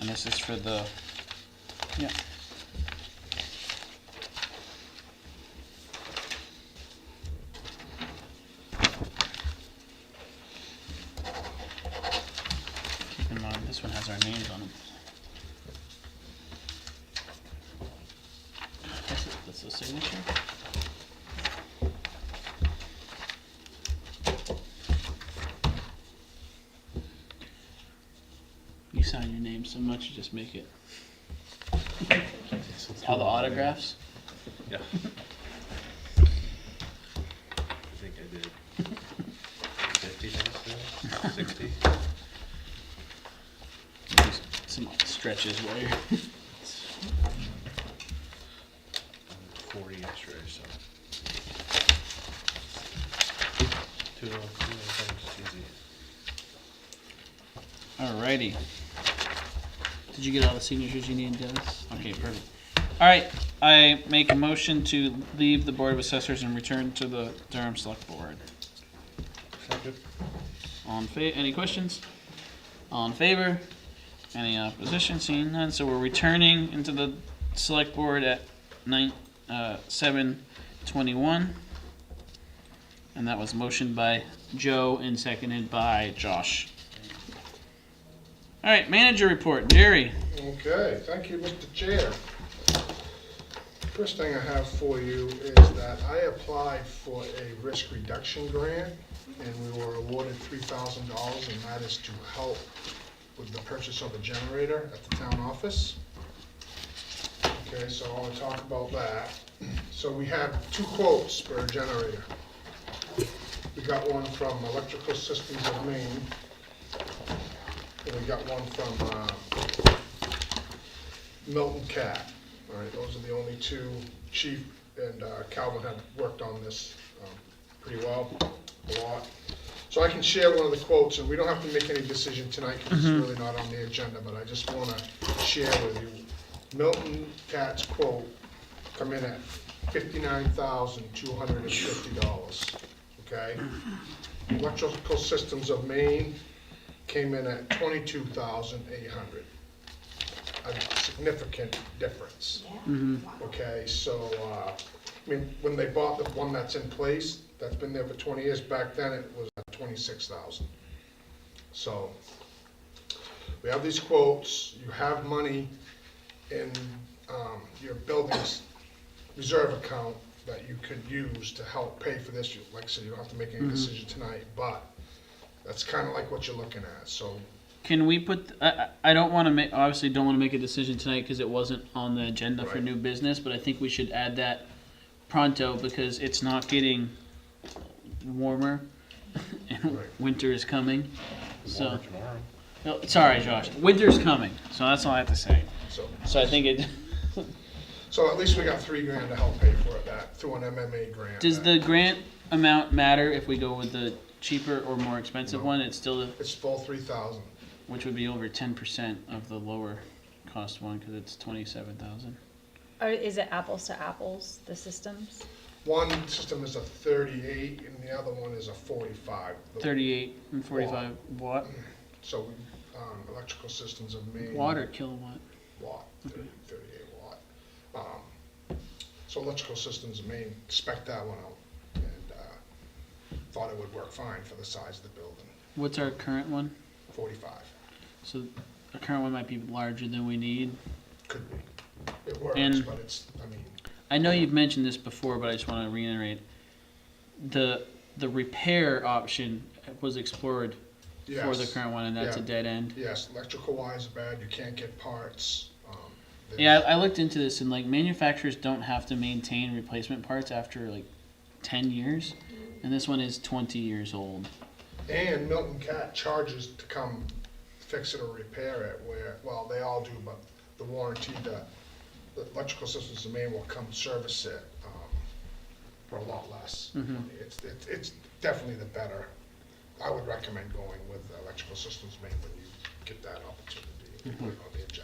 And this is for the, yeah. Keep in mind, this one has our names on it. That's the signature. You sign your name so much, you just make it. All the autographs. Yeah. I think I did 50 minutes now, 60. Some stretches where you're 40 yesterday, so. 2 times easy. Alrighty. Did you get all the signatures you need, Dennis? Okay, perfect. Alright, I make a motion to leave the Board of Assessors and return to the Durham Select Board. All in any questions? All in favor? Any opposition? Seeing none, so we're returning into the Select Board at 7:21. And that was motioned by Joe and seconded by Josh. All right, manager report, Jerry. Okay, thank you, Mr. Chair. First thing I have for you is that I applied for a risk reduction grant, and we were awarded $3,000, and that is to help with the purchase of a generator at the town office. Okay, so I want to talk about that. So we have 2 quotes for a generator. We got one from Electrical Systems of Maine, and we got one from Milton Cat. All right, those are the only 2. Chief and Calvin have worked on this pretty well, a lot. So I can share one of the quotes, and we don't have to make any decision tonight because it's really not on the agenda, but I just want to share with you. Milton Cat's quote come in at $59,250, okay? Electrical Systems of Maine came in at $22,800. A significant difference. Okay, so, I mean, when they bought the one that's in place, that's been there for 20 years, back then it was at 26,000. So, we have these quotes, you have money in your building's reserve account that you could use to help pay for this. Like I said, you don't have to make any decision tonight, but that's kind of like what you're looking at, so. Can we put, I don't want to make, obviously don't want to make a decision tonight because it wasn't on the agenda for Right. new business, but I think we should add that pronto because it's not getting warmer and Right. winter is coming. So, Warmer tomorrow. oh, sorry, Josh, winter's coming, so that's all I have to say. So I think it, So at least we got $3,000 to help pay for it, that, through an MMA grant. does the grant amount matter if we go with the cheaper or more expensive No. one? It's still, It's full 3,000. which would be over 10% of the lower cost one because it's 27,000. Or is it apples to apples, the systems? One system is a 38 and the other one is a 45. 38 and 45 watt. So, Electrical Systems of Maine. Watt or kilowatt? Watt, 38 watt. So Electrical Systems of Maine spec'd that one out and thought it would work fine for the size of the building, What's our current one? 45. So our current one might be larger than we need. Could be. It works, And- but it's, I mean, I know you've mentioned this before, but I just want to reiterate. The repair option was explored for the yes. current one, and that's a Yeah. dead end. Yes, electrical wise bad, you can't get parts. There's- Yeah, I looked into this, and like manufacturers don't have to maintain replacement parts after like 10 years, and this one is 20 years old. And Milton Cat charges to come fix it or repair it where, well, they all do, but the warranty, the Electrical Systems of Maine will come service it for a lot less. Mhm. It's definitely the better. I would recommend going with Electrical Systems of Maine when you get that opportunity, to put it on the agenda.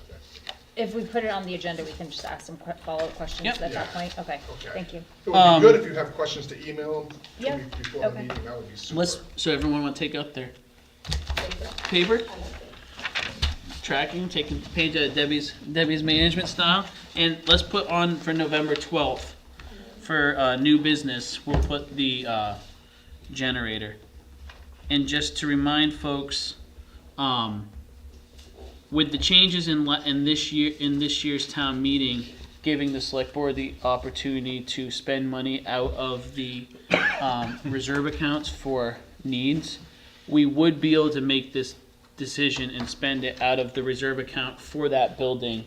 If we put it on the agenda, we can just ask some follow-up questions Yep. at that Yeah. point? Okay, Okay. thank you. It would be good if you have questions to email them to Yeah, me before the okay. meeting, that would be super. So everyone want to take out their paper? tracking, taking a page out of Debbie's management style. And let's put on for November 12th for new business, we'll put the generator. And just to remind folks, with the changes in this year's town meeting, giving the select board the opportunity to spend money out of the reserve accounts for needs, we would be able to make this decision and spend it out of the reserve account for that building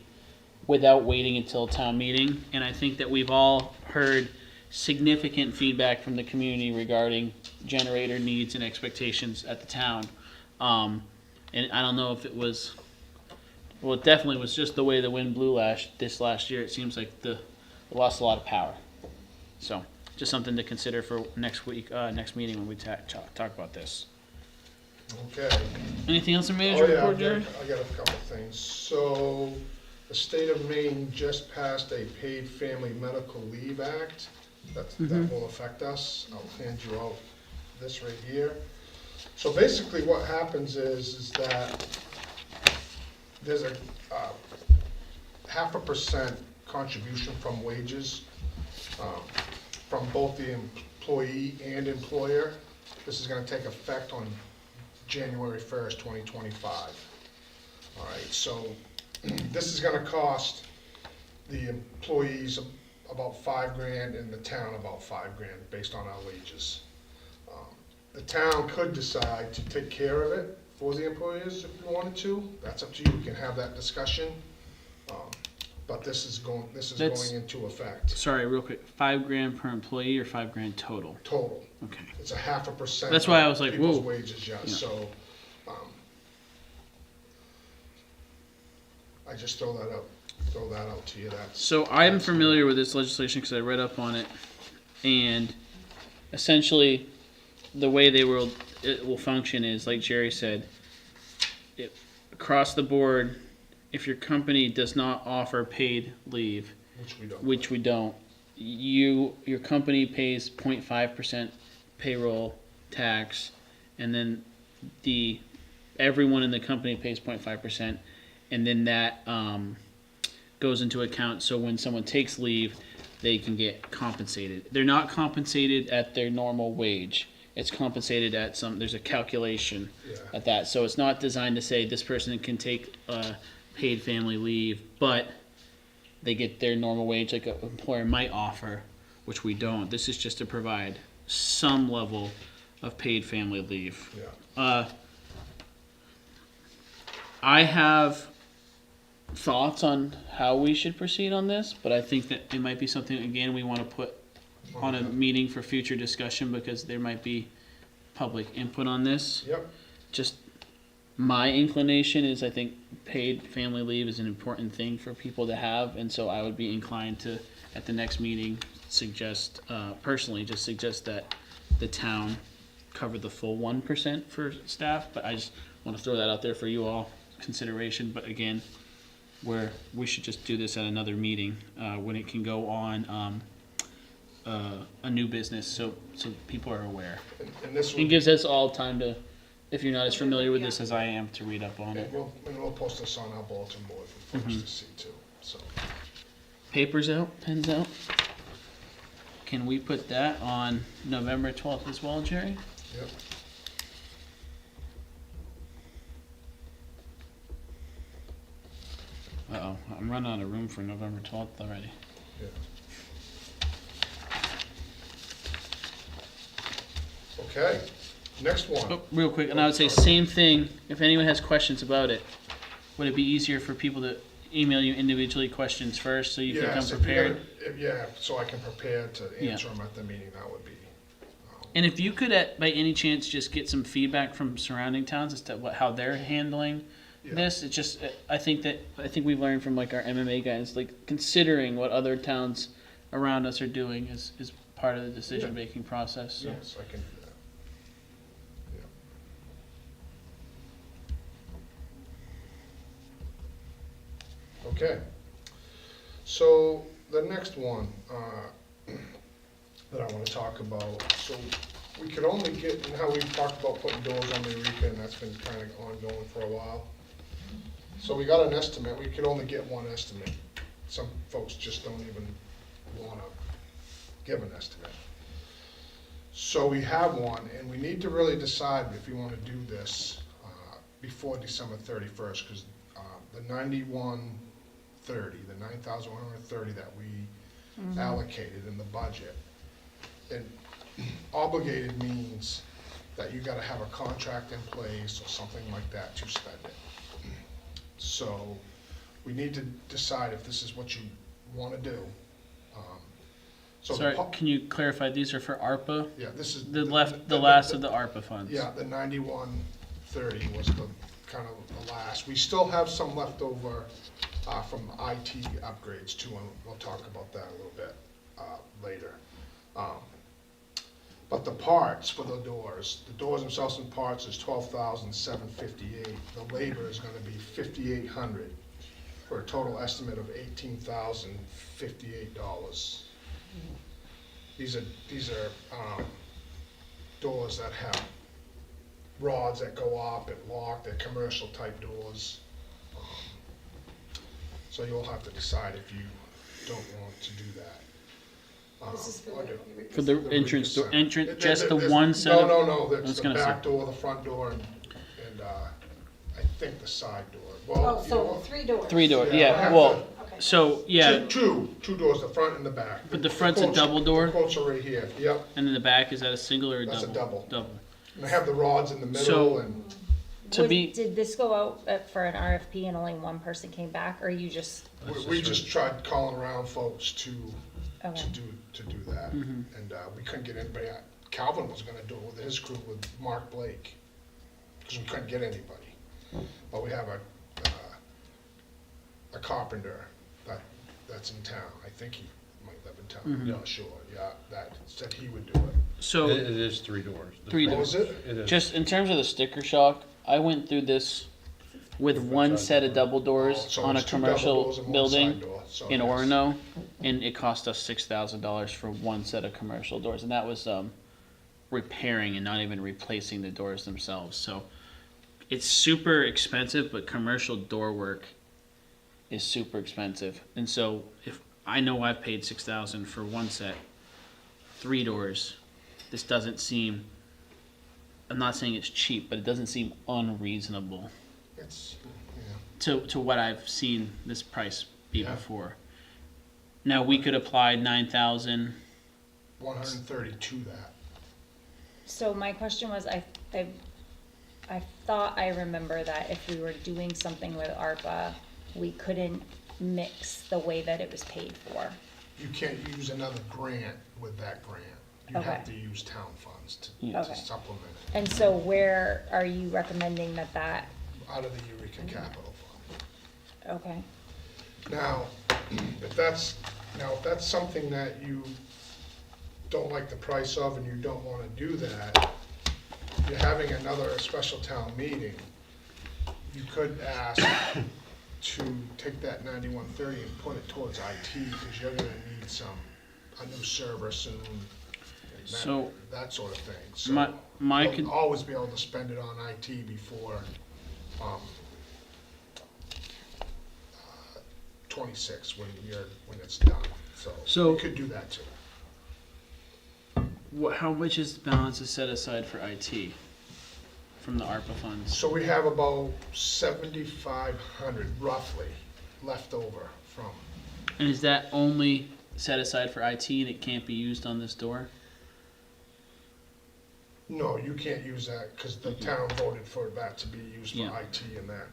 without waiting until town meeting. And I think that we've all heard significant feedback from the community regarding generator needs and expectations at the town. And I don't know if it was, well, it definitely was just the way the wind blew this last year. It seems like it lost a lot of power. So just something to consider for next week, next meeting when we talk about this. Okay. Anything else in Oh, manager yeah, report, Jerry? I got a couple things. So, the state of Maine just passed a Paid Family Medical Leave Act. That will affect us. I'll hand you out this right here. So basically what happens is that there's a 0.5% contribution from wages from both the employee and employer. This is gonna take effect on January 1st, 2025. All right, so this is gonna cost the employees about $5,000 and the town about $5,000 based on our wages. The town could decide to take care of it for the employers if you wanted to. That's up to you. We can have that discussion. But this is going into effect. Sorry, real quick. $5,000 per employee or $5,000 total? Total. Okay. It's a 0.5%. That's why I was like, people's whoa. wages, yeah. Yeah. So, I just throw that out to you. So I'm familiar with this legislation because I read up on it, and essentially, the way it will function is, like Jerry said, across the board, if your company does not offer paid leave, which we don't, your company pays 0.5% payroll tax, and then everyone in the company pays 0.5%, and then that goes into account. So when someone takes leave, they can get compensated. They're not compensated at their normal wage. It's compensated at there's a calculation at that. So it's not designed to say this person can take paid family leave, but they get their normal wage like an employer might offer, which we don't. This is just to provide some level of paid family leave. Yeah. I have thoughts on how we should proceed on this, but I think that it might be something, again, we want to put on a meeting for future discussion because there might be public input on this. Yep. Just my inclination is I think paid family leave is an important thing for people to have, and so I would be inclined to, at the next meeting, personally suggest that the town cover the full 1% for staff, but I just want to throw that out there for you all consideration. But again, we should just do this at another meeting when it can go on a new business, so people are aware. And this It will, gives us all time to, if you're not as familiar with this as I am, to read up on it. and we'll post this on our bulletin board for folks to see too, so. Papers out, pens out. Can we put that on November 12th as well, Jerry? Yep. Uh-oh, I'm running out of room for November 12th already. Yeah. Okay, next one. Oh, real quick, and I would say same thing, if anyone has questions about it, would it be easier for people to email you individually questions first so you can come Yes, if you're prepared? yeah, so I can prepare to answer them at the meeting, that would be. And if you could, by any chance, just get some feedback from surrounding towns as to how they're handling Yeah. this, it's just, I think we've learned from like our MMA guys, like considering what other towns around us are doing is part of the decision-making process. So. Yes, I can do that. Yeah. Okay. So the next one that I want to talk about, so we could only get, and how we've talked about putting doors on the Eureka, and that's been kind of ongoing for a while. So we got an estimate, we could only get one estimate. Some folks just don't even wanna give an estimate. So we have one, and we need to really decide if we wanna do this, before December 31st, because, the 9130, the 9,130 that we allocated in the budget, and obligated means that you gotta have a contract in place or something like that to spend it. So, we need to decide if this is what you wanna do. So the Sorry, pu- can you clarify, these are for ARPA? Yeah, this is. The last of the ARPA funds? Yeah, the 9130 was the, kind of the last. We still have some left over from IT upgrades too, and we'll talk about that a little bit later. But the parts for the doors themselves and parts is $12,758. The labor is gonna be $5,800 for a total estimate of $18,058. These are doors that have rods that go up and lock, they're commercial type doors. So you'll have to decide if you don't want to do that. This is or do- For the The entrance door, recent. just the There's- one set of? No, I was that's the gonna say. back door, the front door, and I think the side door. Well, Oh, you so know, 3 doors. Three door, Yeah, I yeah, have well, Okay. so, yeah, two doors, the front and the back. But the front's a quotes- double door? The quotes are right here, yep, and then the back, is that a single or a double? That's a double. Double. and I have the rods in the So- middle, and To be, Did this go out for an RFP and only one person came back, or you just, we just tried calling around folks to okay, to do that, and we couldn't get anybody. Calvin was gonna do it with his crew with Mark Blake, because we couldn't get anybody. But we have a carpenter that's in town. I think he might live in town. I'm not sure. Yeah, that said he would do it. so. It is 3 doors. The Three front- Oh, is it? It is. Just in terms of the sticker shock, I went through this with one set of double doors Oh, so on a it's two double commercial doors and one building side door, so in yes. Orono, and it cost us $6,000 for one set of commercial doors, and that was repairing and not even replacing the doors themselves. So it's super expensive, but commercial door work is super expensive. And so if I know I've paid $6,000 for one set, 3 doors, this doesn't seem. I'm not saying it's cheap, but it doesn't seem unreasonable It's to what I've seen this price be Yeah. before. Now we could apply 9,000. 130 to that. so my question was, I thought I remember that if we were doing something with ARPA, we couldn't mix the way that it was paid for. You can't use another grant with that grant. You have Okay. to use town funds to Yeah. Okay. supplement it And so where are you recommending that, out of the Eureka Capital Fund. okay, Now, if that's something that you don't like the price of and you don't wanna do that, you're having another special town meeting, you could ask to take that 9130 and put it towards IT, because you're gonna need a new server soon. and So, that sort of thing, so. my you'll con- always be able to spend it on IT before, 26, when it's done, so you could do that too. how much is the balance is set aside for IT from the ARPA funds? So we have about 7,500 roughly left over from, And is that only set aside for IT and it can't be used on this door? no, you can't use that, because the town voted for that to be used for Yeah. IT and that,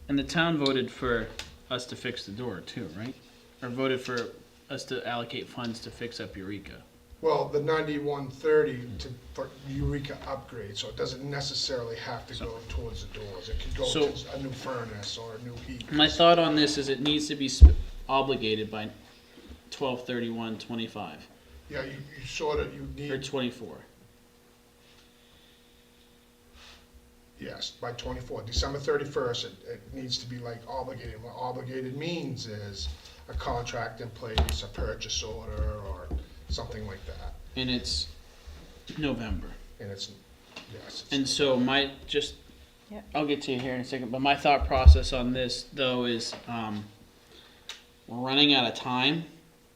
And the town voted for us to fix the door too, right? Or voted for us to allocate funds to fix up Eureka. well, the 9130 for Eureka upgrade, so it doesn't necessarily have to go towards the doors. It could go So- to a new furnace or a new heat. My thought on this is it needs to be obligated by 12/31/25 Yeah, you sort of, you or need, 24. yes, by 24, December 31st, it needs to be like obligated. What obligated means is a contract in place, a purchase order, or something like that. And it's November. And it's, yes. And so Yep. I'll get to you here in a second, but my thought process on this though is, we're running out of time.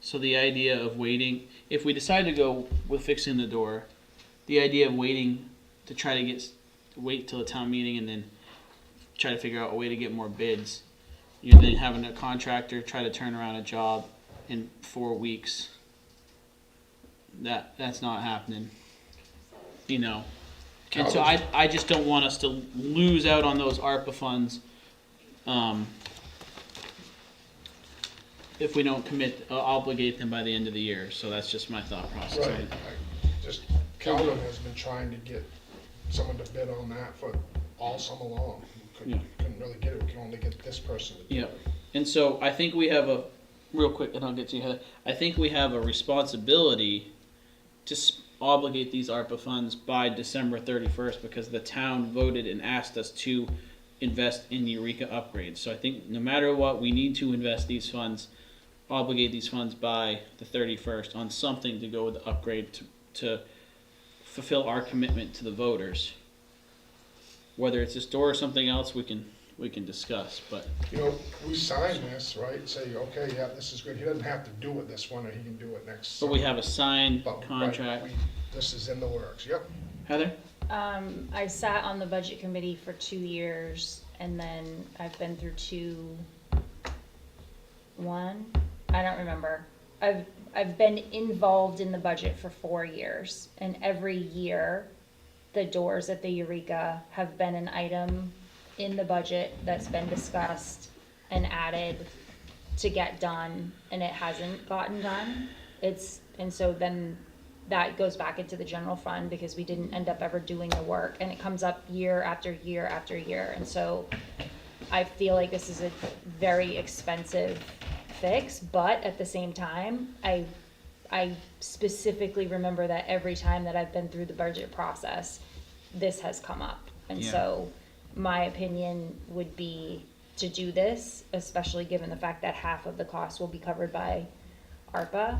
So the idea of waiting, if we decide to go with fixing the door, the idea of waiting to try to wait till the town meeting and then try to figure out a way to get more bids. You're then having a contractor try to turn around a job in 4 weeks. That's not happening. You know. And so I just don't want us to lose out on those ARPA funds. If we don't obligate them by the end of the year. So that's just my thought process. Right, just Calvin has been trying to get someone to bid on that for all summer long. Yeah. Couldn't really get it, we can only get this person to do Yep. it. And so I think we have real quick, and I'll get to you, Heather. I think we have a responsibility to obligate these ARPA funds by December 31st because the town voted and asked us to invest in Eureka upgrades. So I think no matter what, we need to invest these funds, obligate these funds by the 31st on something to go with the upgrade to fulfill our commitment to the voters. Whether it's this door or something else, we can discuss, but You know, we sign this, right, say, okay, yeah, this is good, he doesn't have to do it this winter, he can do it next but summer. we have a signed But, right, contract. This is in the works, yep. Heather? I sat on the budget committee for 2 years, and then I've been through I don't remember. I've been involved in the budget for 4 years, and every year, the doors at the Eureka have been an item in the budget that's been discussed and added to get done, and it hasn't gotten done. And so then that goes back into the general fund because we didn't end up ever doing the work, and it comes up year after year after year. And so I feel like this is a very expensive fix, but at the same time, I specifically remember that every time that I've been through the budget process, this has come up. And Yeah. so my opinion would be to do this, especially given the fact that half of the cost will be covered by ARPA.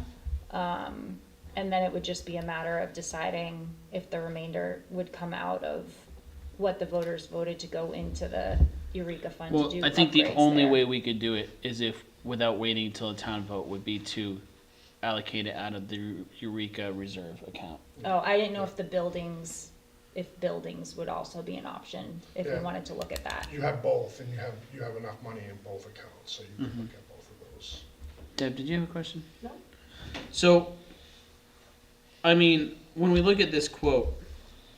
And then it would just be a matter of deciding if the remainder would come out of what the voters voted to go into the Eureka fund to Well, do I think the upgrades only there. way we could do it is if, without waiting until a town vote, would be to allocate it out of the Eureka reserve account. Oh, I didn't know if buildings would also be an option, if we Yeah. wanted to look at that. You have both, and you have enough money in both accounts, so you can look at both of those. Deb, did you have a question? No. So, I mean, when we look at this quote,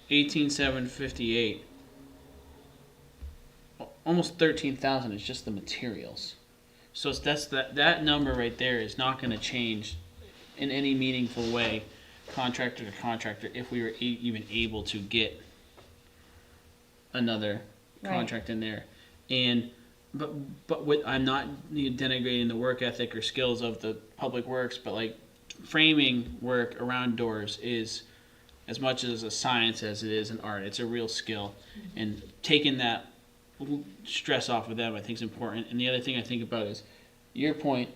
18,758, almost 13,000 is just the materials. So that number right there is not going to change in any meaningful way, contractor to contractor, if we were even able to get another Right. contract in there. And but with, I'm not denigrating the work ethic or skills of the public works, but like framing work around doors is as much as a science as it is an art. It's a real skill, and taking that stress off of them I think is important. And the other thing I think about is your point.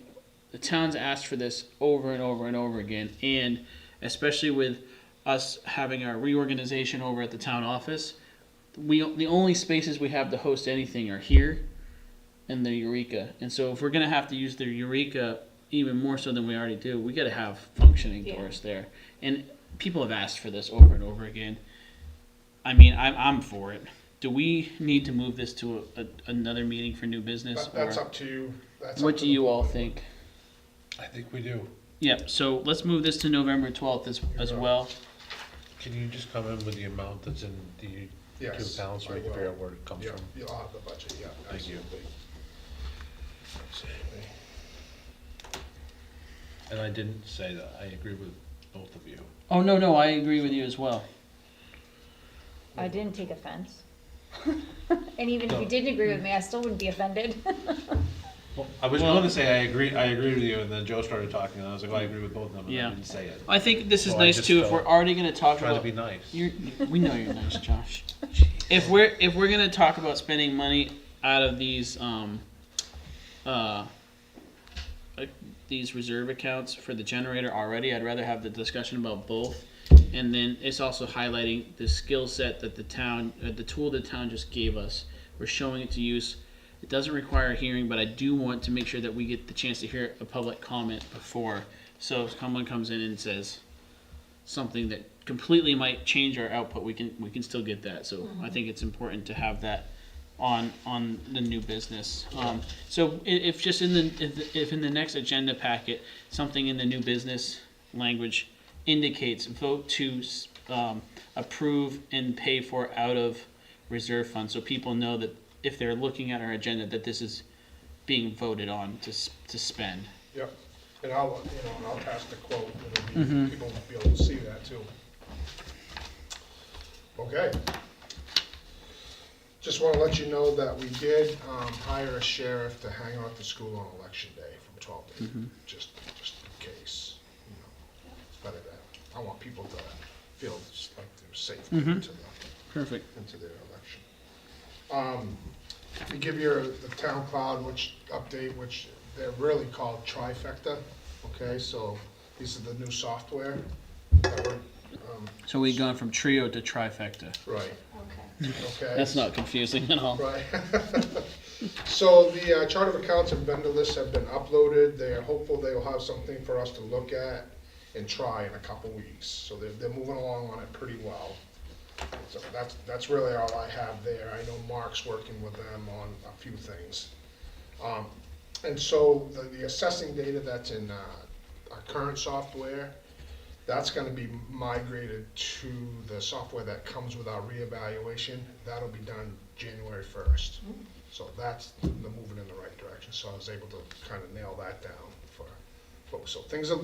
The town's asked for this over and over and over again, and especially with us having our reorganization over at the town office, the only spaces we have to host anything are here and the Eureka. And so if we're gonna have to use the Eureka even more so than we already do, we gotta have functioning Yeah. doors there. And people have asked for this over and over again. I mean, I'm for it. Do we need to move this to another meeting for new business? That's or up to you. That's up what to do the you all board. think? I think we do. Yep, so let's move this to November 12th as well. Can you just come in with the amount that's in the Yes, accounts, so I we can will. figure out where it comes Yeah, from? you'll have the budget, yeah, Thank you. absolutely. Absolutely. And I didn't say that, I agree with both of you. Oh, no, I agree with you as well. I didn't take offense. And even if you didn't agree with me, I still wouldn't be offended. Well, I was Well- going to say I agree with you, and then Joe started talking, and I was like, oh, I agree with both of them, and Yeah. I didn't say it. I think this is Well, I nice just too, if felt- we're already gonna talk Try to about. be nice. We know you're nice, Josh. If we're gonna talk about spending money out of these these reserve accounts for the generator already, I'd rather have the discussion about both And then it's also highlighting the skill set that the town, the tool the town just gave us. We're showing it to use. It doesn't require a hearing, but I do want to make sure that we get the chance to hear a public comment before. So if someone comes in and says something that completely might change our output, we can still get that. So I think it's important to have that on the new business. So if just in if in the next agenda packet, something in the new business language indicates vote to approve and pay for out of reserve fund, so people know that if they're looking at our agenda, that this is being voted on to spend. Yep, and I'll pass the quote, and people will be able to see that too. Okay. Just want to let you know that we did hire a sheriff to hang out at the school on election day from 12 to 8, just in case. You know, it's better that I want people to feel like they're safe into Perfect. their election. To give you the town cloud update, which they're really called Trifecta. Okay, so these are the new software that we're So we've gone from trio to trifecta. right. Okay. That's not confusing at all. Right. So the chart of accounts and vendor lists have been uploaded. They are hopeful they will have something for us to look at and try in a couple weeks. So they're moving along on it pretty well. So that's really all I have there. I know Mark's working with them on a few things. And so the assessing data that's in our current software, that's going to be migrated to the software that comes with our reevaluation. That'll be done January 1st. So that's moving in the right direction. So I was able to kind of nail that down for folks. So things are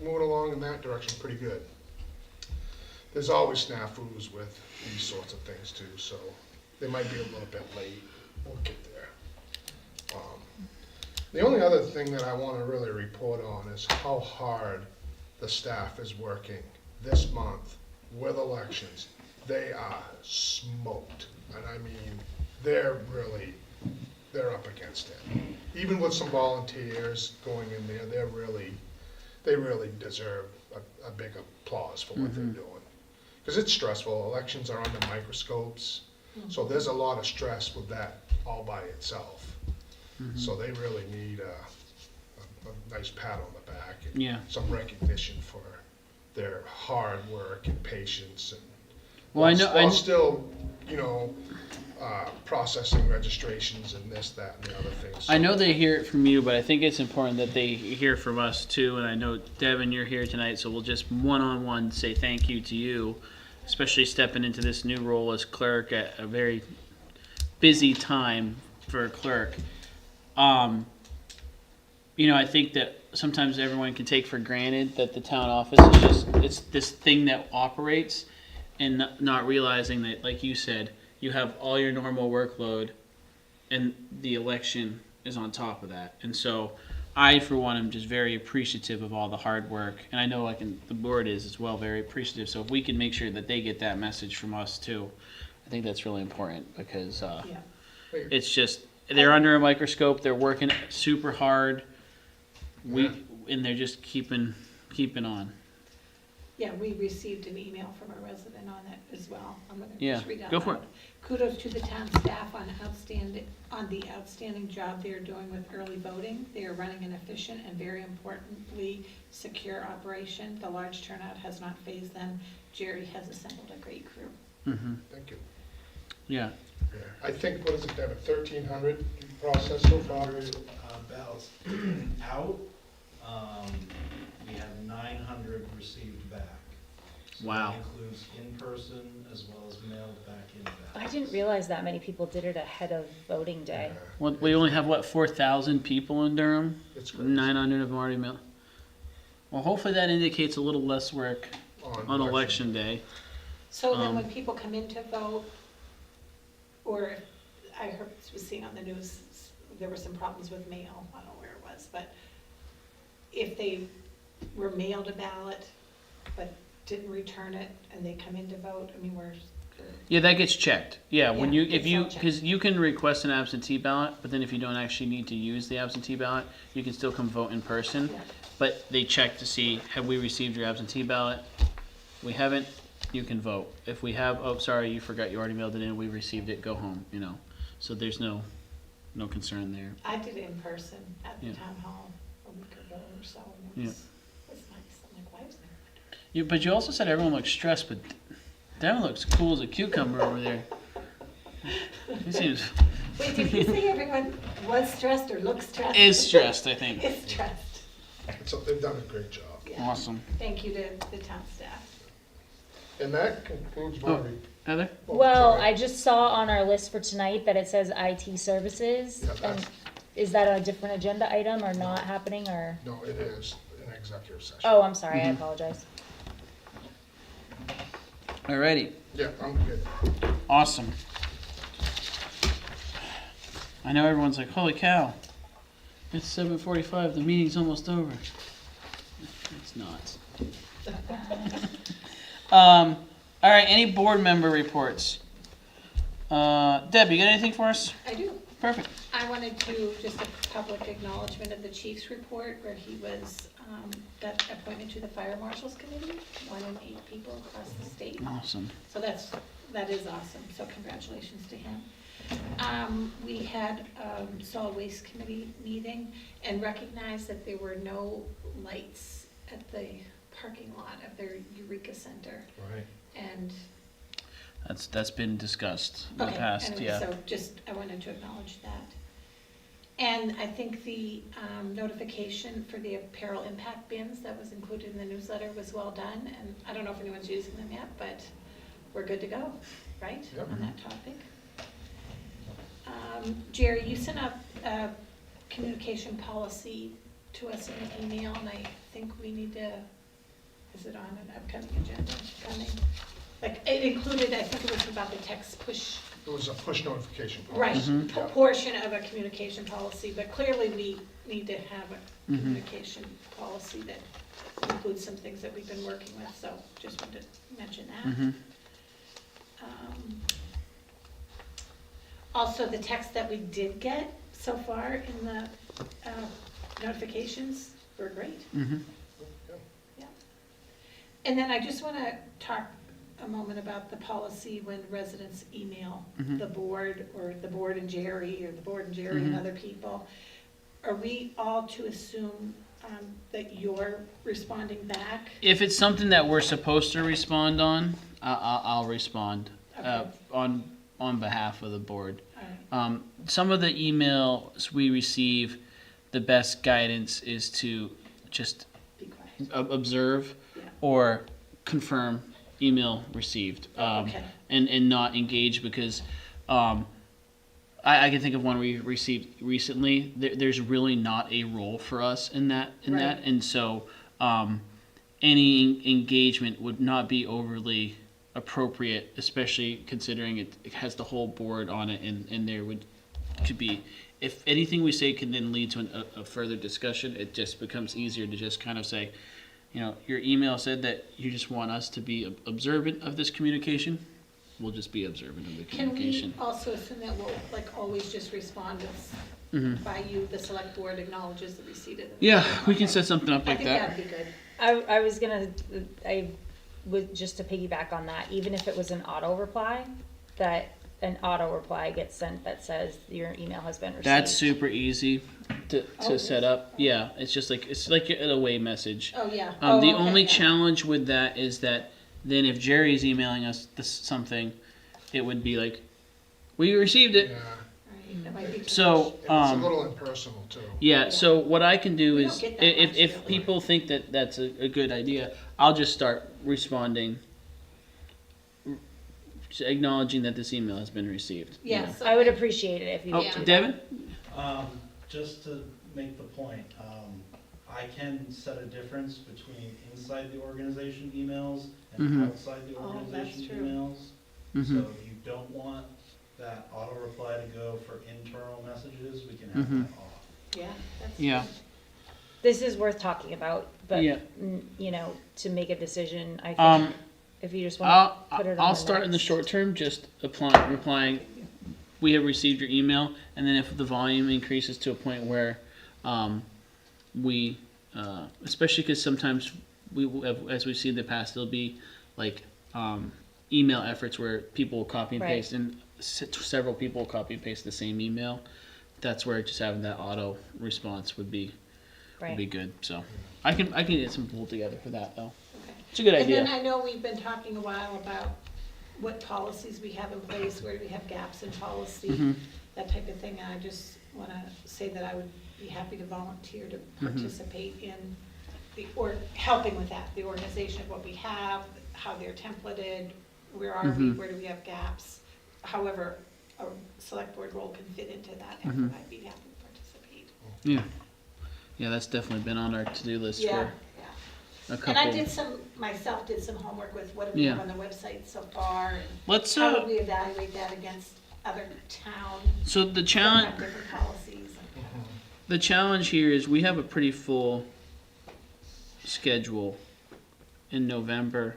moving along in that direction pretty good. There's always snafus with these sorts of things too, so they might be a little bit late. We'll get there. The only other thing that I want to really report on is how hard the staff is working this month with elections. They are smoked, and I mean, they're up against it. Even with some volunteers going in there, they really deserve a big applause for what they're doing. Because it's stressful. Elections are under microscopes, so there's a lot of stress with that all by itself. So they really need a nice pat on the back and some recognition for their hard work and patience, and while still, processing registrations and this, that, and the other things. So, I know they hear it from you, but I think it's important that they hear from us too. And I know, Devin, you're here tonight, so we'll just one-on-one say thank you to you, especially stepping into this new role as clerk at a very busy time for a clerk. I think that sometimes everyone can take for granted that the town office is it's this thing that operates, and not realizing that, like you said, you have all your normal workload and the election is on top of that. And so I, for one, am just very appreciative of all the hard work, and I know the board is as well very appreciative. So if we can make sure that they get that message from us too, I think that's really important, because it's just, they're under a microscope, they're working super hard, and they're just keeping on. Yeah, we received an email from a resident on that as well. I'm gonna Yeah, just read out go for loud. Kudos to the town staff on the outstanding job they are doing with early voting. They are running an efficient and, very importantly, secure operation. The large turnout has not fazed them. Jerry has assembled a great crew. Thank you. Yeah. Yeah. I think, what is it, Devin, 1,300 processed so far? Ballots out, we have 900 received back. So Wow. that includes in-person as well as mailed back in ballots. I didn't realize that many people did it ahead of voting day. Well, we only have 4,000 people in Durham. It's crazy. 900 of them already mailed. Well, hopefully that indicates a little less work on election day. So then when people come in to vote, or I was seeing on the news, there were some problems with mail, I don't know where it was, but if they were mailed a ballot but didn't return it and they come in to vote, I mean, Yeah, that gets checked. Yeah, when Yeah, if it's you, all checked. because you can request an absentee ballot, but then if you don't actually need to use the absentee ballot, you can still come vote in person. Yeah. But they check to see, have we received your absentee ballot? we haven't, you can vote. If we have, oh, sorry, you forgot, you already mailed it in, we received it, go home, you know. So there's no concern there. I did it in person at the Yeah. town hall a week ago or so, and it was nice. I'm like, why is there? But you also said everyone looks stressed, but Devin looks cool as a cucumber over there. He seems, Wait, did you say everyone was stressed or looks stressed? is stressed, I think. Is stressed. So they've done a great job. Yeah. Awesome. Thank you to the town staff. And that concludes my, Oh. Heather? Well, sorry. I just saw on our list for tonight that it says IT services. Yeah, that's- And is that a different agenda item or not happening or? No, it is an executive session. Oh, I'm sorry, I apologize. Alrighty, Yeah, I'm good. awesome. I know everyone's like, holy cow, it's 7:45, the meeting's almost over. It's not. Alright, any board member reports? Deb, you got anything for us? I do. Perfect. I wanted to, just a public acknowledgement of the chief's report where he was, got appointed to the fire marshals committee, 1 in 8 people across the state. Awesome. So that is awesome, so congratulations to him. We had solid waste committee meeting and recognized that there were no lights at the parking lot of their Eureka Center. Right. And, That's been discussed in the okay, past, anyway, yeah. so just, I wanted to acknowledge that. And I think the notification for the apparel impact bins that was included in the newsletter was well done. And I don't know if anyone's using them yet, but we're good to go, right, Yep. on that topic? Jerry, you sent out a communication policy to us in an email, and I think we need to, is it on an upcoming agenda coming? Like, it included, I think it was about the text push, It was a push notification policy. right, Mm-hmm. Yeah. portion of a communication policy, but clearly we need to have a Mhm. communication policy that includes some things that we've been working with, so just wanted to mention that. Mhm. Also, the text that we did get so far in the notifications were great. Mhm. Yeah. And then I just want to talk a moment about the policy when residents email Mhm. the board, or the board and Jerry, or the board and Jerry and Mhm. other people. Are we all to assume that you're responding back? If it's something that we're supposed to respond on, I'll respond Okay. on behalf of the board. All right. Some of the emails we receive, the best guidance is to just Be quiet. observe Yeah. or confirm email received. Okay. And not engage, because I can think of one we received recently. There's really not a role for us in that, Right. and so any engagement would not be overly appropriate, especially considering it has the whole board on it, and there could be, if anything we say can then lead to a further discussion, it just becomes easier to just kind of say, you know, your email said that you just want us to be observant of this communication. We'll just be observant of the Can we communication. also assume that we'll, like, always just respond as Mhm. by you, the select board acknowledges the receipt of the. Yeah, we can set something up I like think that. that'd be good. I was gonna, I would, just to piggyback on that, even if it was an auto reply, that an auto reply gets sent that says your email has been received. That's super easy to Oh, set up. Yeah, it's like an away message. Oh, yeah. The Oh, okay, only yeah. challenge with that is that then if Jerry's emailing us something, it would be like, we received it. Yeah, Right, that might be too So, much. and it's a little impersonal too. yeah, so what I can do We is, don't get that much, if really. people think that that's a good idea, I'll just start responding, acknowledging that this email has been received. you know. Yes. I would appreciate it if you Oh, would do that. Devin? Just to make the point, I can set a difference between inside the organization emails and Mhm. outside the Oh, that's organization true. emails. Mhm. So if you don't want that auto reply to go for internal messages, we can have Mhm. that off. Yeah, that's. Yeah. good. This is worth talking about, but, Yeah. you know, to make a decision, I Um, think, if you just wanna put it on I'll the start in the next. short term, just replying, we have received your email, and then if the volume increases to a point where, we, especially because sometimes we, as we've seen in the past, there'll be like email efforts where people copy and Right. paste, and several people copy and paste the same email. That's where just having that auto response would be Right. good. So I can get some pulled together for that though. Okay. It's a good And then idea. I know we've been talking a while about what policies we have in place, where do we have gaps in policy, Mhm. that type of thing. And I just want to say that I would be happy to volunteer to participate in or helping with that, the organization of what we have, how they're templated, where are we, where do we have gaps. However, a select board role can fit into that effort, I'd be happy to participate. Yeah. Yeah, that's definitely been on our to-do list Yeah, for yeah. a couple. And I did myself did some homework with what do we have Yeah. on the website so far, and Let's how would we evaluate that against other towns so the that challenge have different policies? the challenge here is we have a pretty full schedule in November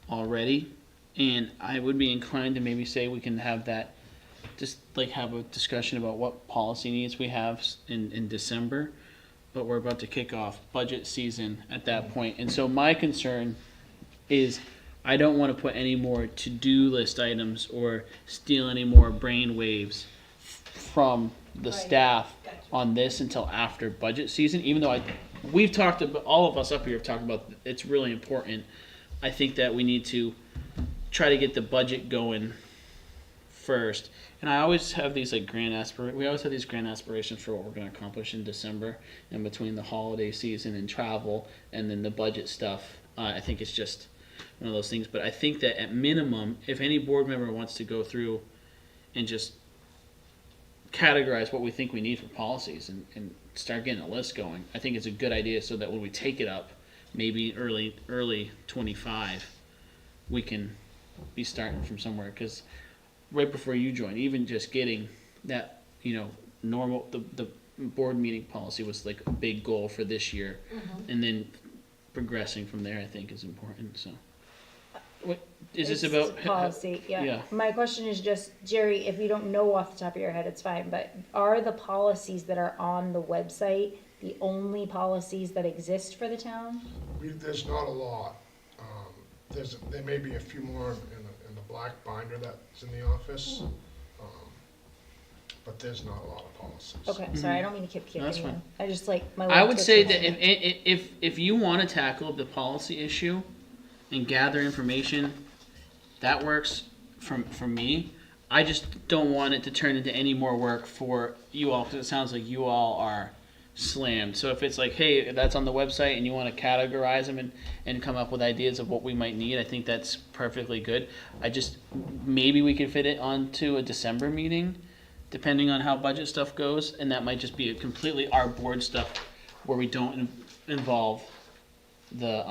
already, and I would be inclined to maybe say we can have that, just like have a discussion about what policy needs we have in December, but we're about to kick off budget season at that point, and so my concern is I don't want to put any more to-do list items or steal any more brain waves from the Right. staff Gotcha. on this until after budget season, even though we've talked about, all of us up here have talked about, it's really important. I think that we need to try to get the budget going first. And I always have these like we always have these grand aspirations for what we're going to accomplish in December, and between the holiday season and travel and then the budget stuff. I think it's just one of those things, but I think that at minimum, if any board member wants to go through and just categorize what we think we need for policies and start getting a list going, I think it's a good idea, so that when we take it up, maybe early 25, we can be starting from somewhere. Because right before you joined, even just getting that, normal, the board meeting policy was like a big goal for this year, and then progressing from there, I think, is important. So, what is this It's about? policy? Yeah. Yeah. My question is just, Jerry, if you don't know off the top of your head, it's fine, but are the policies that are on the website the only policies that exist for the town? There's not a lot. There may be a few more in the black binder that's in the office, but there's not a lot of policies. Okay, sorry, I don't mean to keep kicking That's you. fine. I just like my. I little would say twitches. that if you want to tackle the policy issue and gather information, that works for me. I just don't want it to turn into any more work for you all, because it sounds like you all are slammed. So if it's like, hey, that's on the website and you want to categorize them and come up with ideas of what we might need, I think that's perfectly good. Maybe we could fit it onto a December meeting, depending on how budget stuff goes, and that might just be completely our board stuff where we don't involve the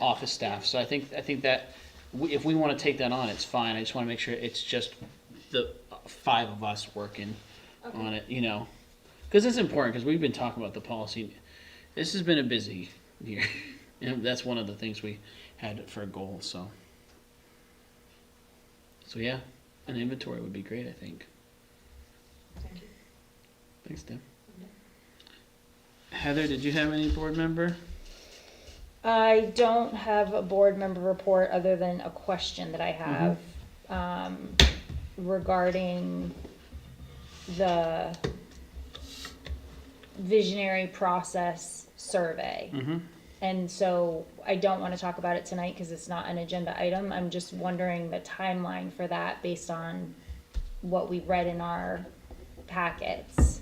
office staff. So I think that if we want to take that on, it's fine. I just want to make sure it's just the 5 of us working on it, because it's important, because we've been talking about the policy. This has been a busy year, and that's one of the things we had for a goal. So yeah, an inventory would be great, I think. Thank you. Thanks, Tim. Heather, did you have any board member? I don't have a board member report other than a question that I have regarding the visionary process survey. And so I don't want to talk about it tonight because it's not an agenda item. I'm just wondering the timeline for that based on what we read in our packets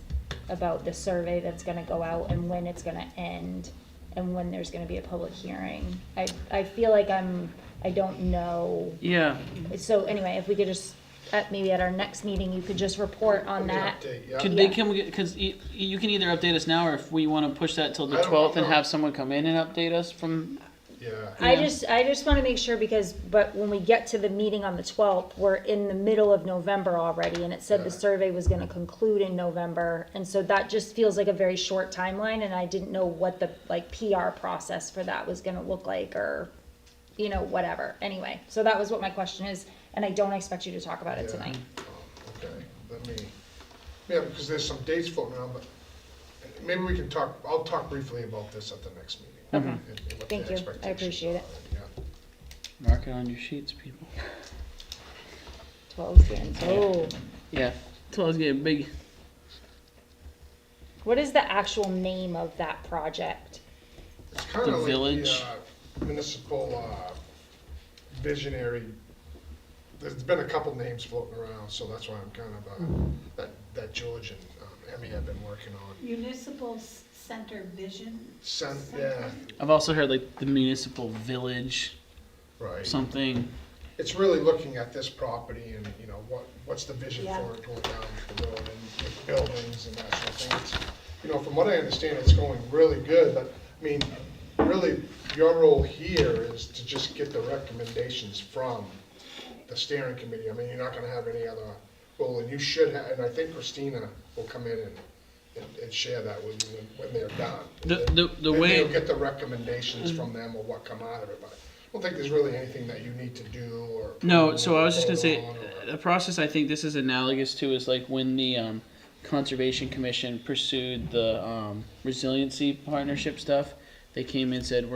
about the survey that's going to go out and when it's going to end and when there's going to be a public hearing. I feel like I don't know. Yeah. So anyway, if we could just, maybe at our next meeting, you could just report on Give me an that. update, yeah. Could they come, because you can either update us now, or if we want to push that till the I don't 12th and know. have someone come in and update us from. Yeah. I just want to make sure but when we get to the meeting on the 12th, we're in the middle of November already, and it said the Yeah. survey was going to conclude in November, and so that just feels like a very short timeline, and I didn't know what the PR process for that was going to look like, or whatever. Anyway, so that was what my question is, and I don't expect you to talk about it Yeah. tonight. Okay, because there's some dates floating around, but maybe we can I'll talk briefly about this at the next meeting. Okay. and what the Thank you. I expectations appreciate it. are, yeah. Mark it on your sheets, people. 12's getting, oh. Yeah, 12's getting big. What is the actual name of that project? It's kind The of like village. the municipal visionary. There's been a couple names floating around, so that's why I'm kind of, that George and Emmy have been working on. Municipal Center Vision. Yeah, I've also heard like the municipal village, right. something. It's really looking at this property and, you know, what's the vision Yeah. for it going down the road and with buildings and that sort of thing. It's, you know, from what I understand, it's going really good, but, I mean, really, your role here is to just get the recommendations from the steering committee. I mean, you're not gonna have any other role, and you should have, and I think Christina will come in and share that with you when they're done. The And way you'll get the recommendations from them or what come out of it, but I don't think there's really anything that you need to do or. No, so I was just gonna say, vote on or- the process I think this is analogous to is like when the Conservation Commission pursued the resiliency partnership stuff. They came in and said,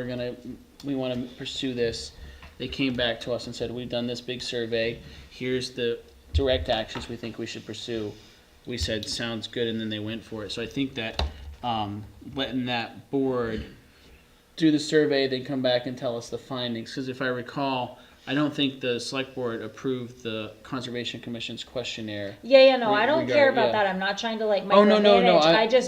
we wanna pursue this. They came back to us and said, we've done this big survey, here's the direct actions we think we should pursue. We said, sounds good, and then they went for it. So I think that letting that board do the survey, then come back and tell us the findings. Because if I recall, I don't think the select board approved the Conservation Commission's questionnaire. Yeah, no, I don't care about yeah. that. I'm not trying to like Oh, no, micromanage. no,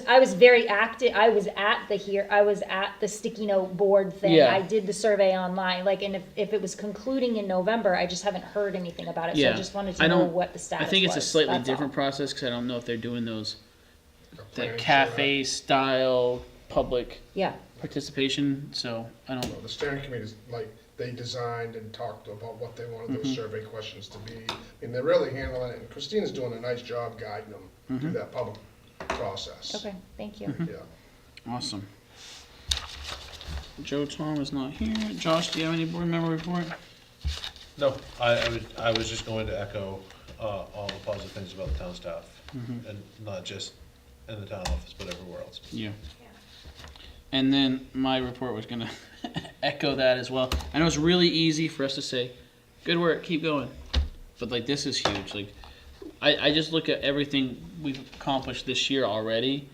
I was very active. I was at the sticky note board thing. Yeah. I did the survey online. Like, and if it was concluding in November, I just haven't heard anything about it. So Yeah. I just wanted I to know don't- what the status I think it's a was. slightly That's all. different process because I don't know if they're doing those a that planning cafe style public Yeah. participation. So I don't. Well, the steering committee is like, they designed and talked about what they wanted those survey questions to be. I mean, they're really handling it, and Christina's doing a nice job guiding them through that public process. Okay. Thank you. Yeah. Awesome. Joe Tom is not here. Josh, do you have any board member report? No, I was just going to echo all the positive things about the town staff, and not just in the town office, but everywhere else. Yeah. And then my report was gonna echo that as well. I know it's really easy for us to say, good work, keep going. But like this is huge. Like I just look at everything we've accomplished this year already,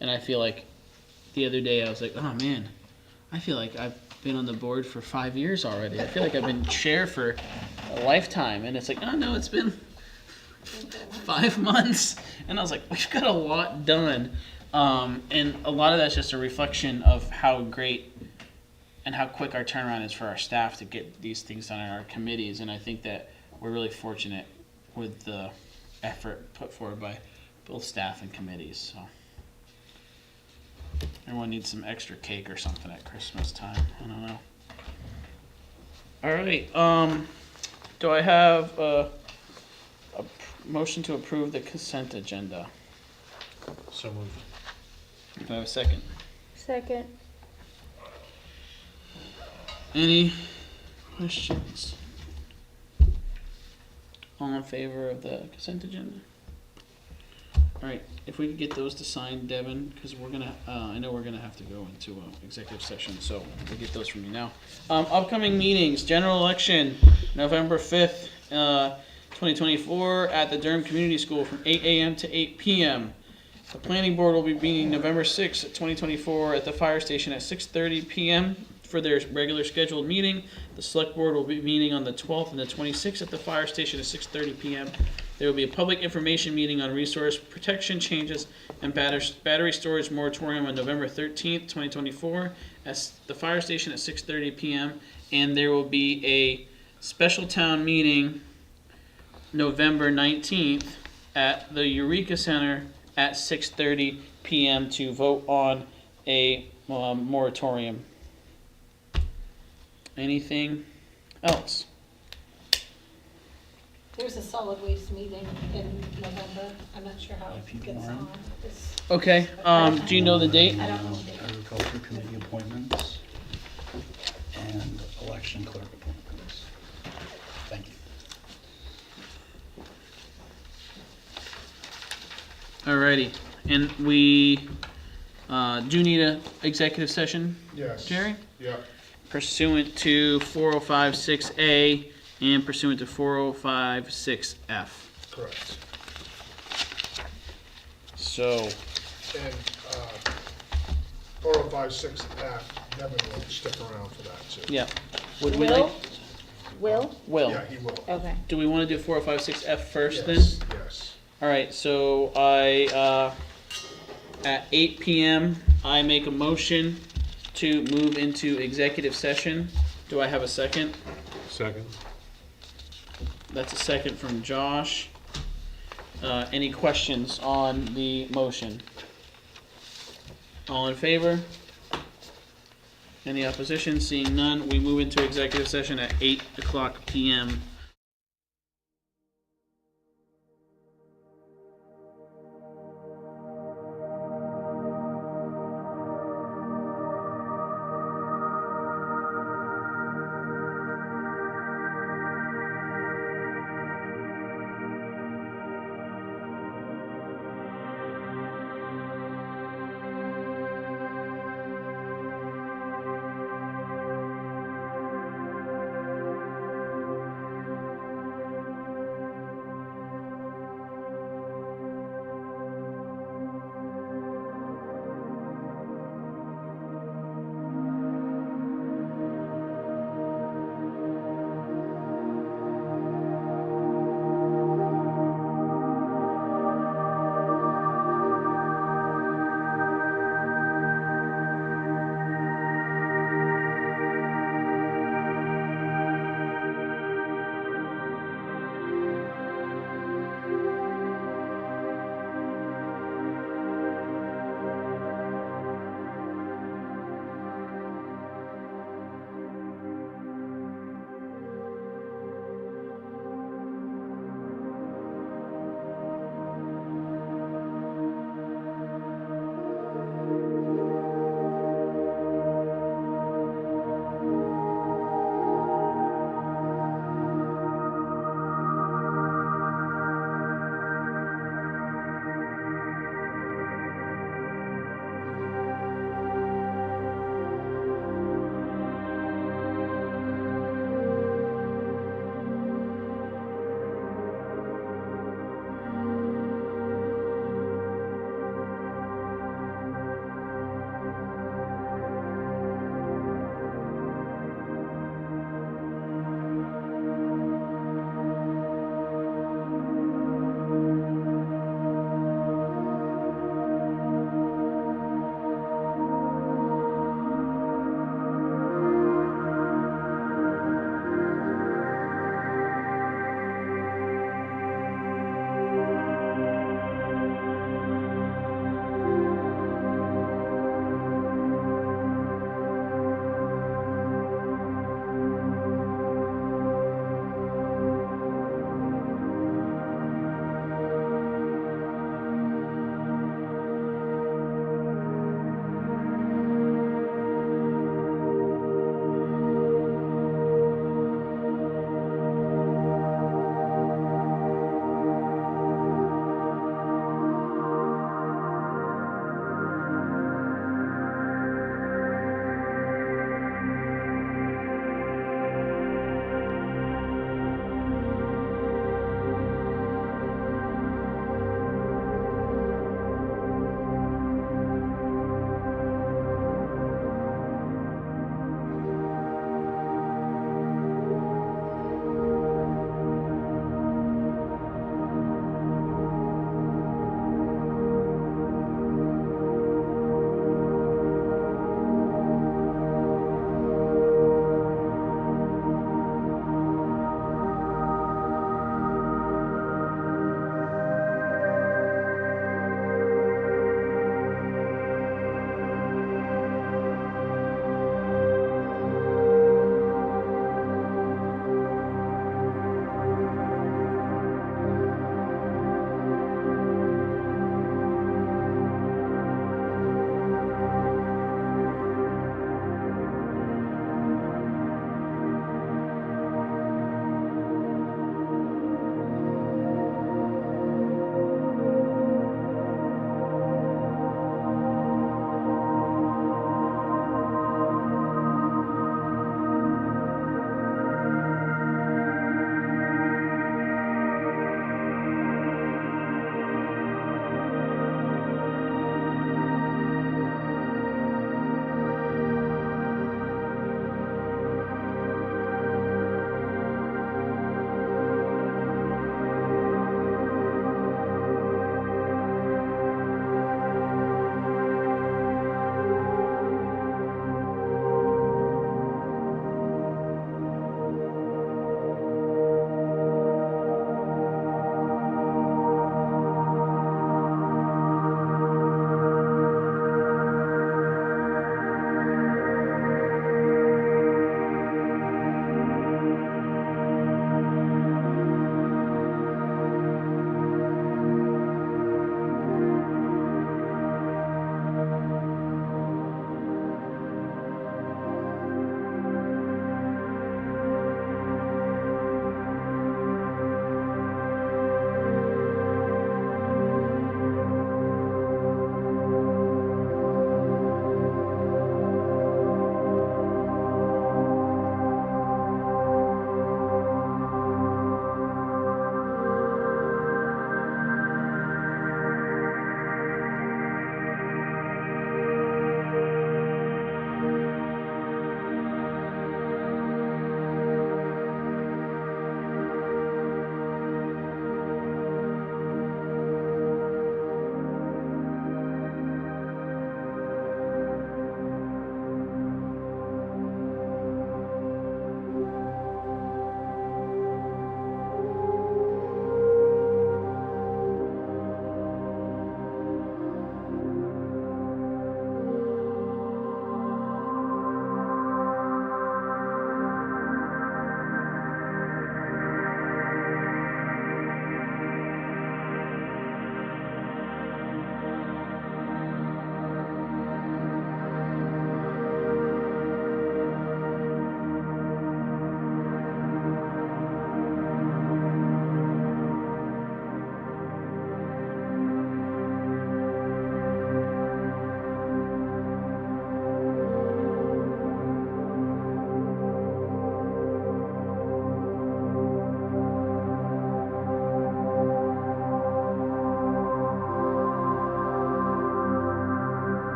and I feel like the other day I was like, oh man, I feel like I've been on the board for 5 years already. I feel like I've been chair for a lifetime, and it's like, oh no, it's been 5 months, and I was like, we've got a lot done, and a lot of that's just a reflection of how great and how quick our turnaround is for our staff to get these things done in our committees, and I think that we're really fortunate with the effort put forward by both staff and committees. So everyone needs some extra cake or something at Christmas time. I don't know. All right. Do I have a motion to approve the consent agenda? So moved. Do I have a second? Second. Any questions? All in favor of the consent agenda? All right, if we could get those to sign, Devin, because we're gonna, I know we're gonna have to go into an executive session, so we'll get those from you now. Upcoming meetings, general election, November 5th, 2024, at the Durham Community School from 8 a.m. to 8 p.m. The planning board will be meeting November 6th, 2024, at the fire station at 6:30 p.m. for their regular scheduled meeting. The select board will be meeting on the 12th and the 26th at the fire station at 6:30 p.m. There will be a public information meeting on resource protection changes and battery storage moratorium on November 13th, 2024 at the fire station at 6:30 p.m. And there will be a special town meeting November 19th at the Eureka Center at 6:30 p.m. to vote on a moratorium. Anything else? There's a solid waste meeting in November. I'm not sure how it gets on. This- Okay, do you know the date? I don't know the date. Agriculture committee appointments and election clerk appointments. Thank you. Alrighty, and we do need a executive session, Yes. Jerry? Yeah. pursuant to 4056A and pursuant to 4056F. Correct. So, And 4056F, Devin will stick around for that too. yeah. Would we like, Will? Will, Yeah, he will. Okay. do we want to do 4056F first then? Yes, yes. All right, so at 8 PM, I make a motion to move into executive session. Do I have a second? Second. That's a second from Josh. Any questions on the motion? All in favor? Any opposition? Seeing none, we move into executive session at 8 o'clock PM.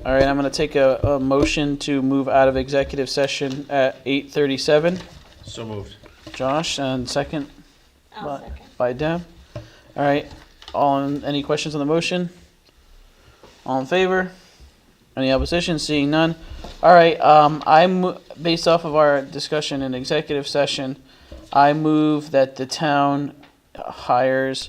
All right, I'm gonna take a motion to move out of executive session at 8:37. So moved. Josh, and second I'll second. by Deb. All right, any questions on the motion? All in favor? Any opposition? Seeing none. All right, based off of our discussion in executive session, I move that the town hires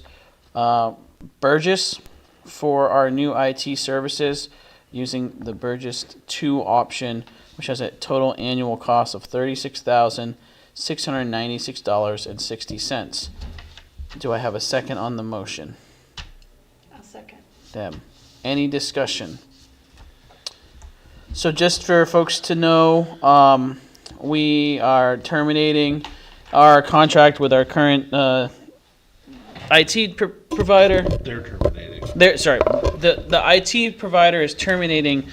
Burgess for our new IT services using the Burgess 2 option, which has a total annual cost of $36,696.60. Do I have a second on the motion? I'll second. Deb. Any discussion? So just for folks to know, we are terminating our contract with our current IT provider. They're terminating. The IT provider is terminating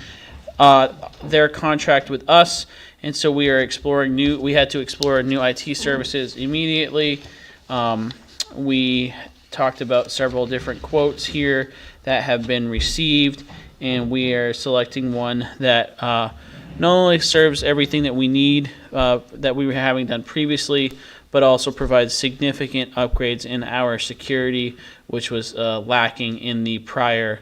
their contract with us, and so we are exploring we had to explore new IT services immediately. We talked about several different quotes here that have been received, and we are selecting one that not only serves everything that we need that we were having done previously, but also provides significant upgrades in our security, which was lacking in the prior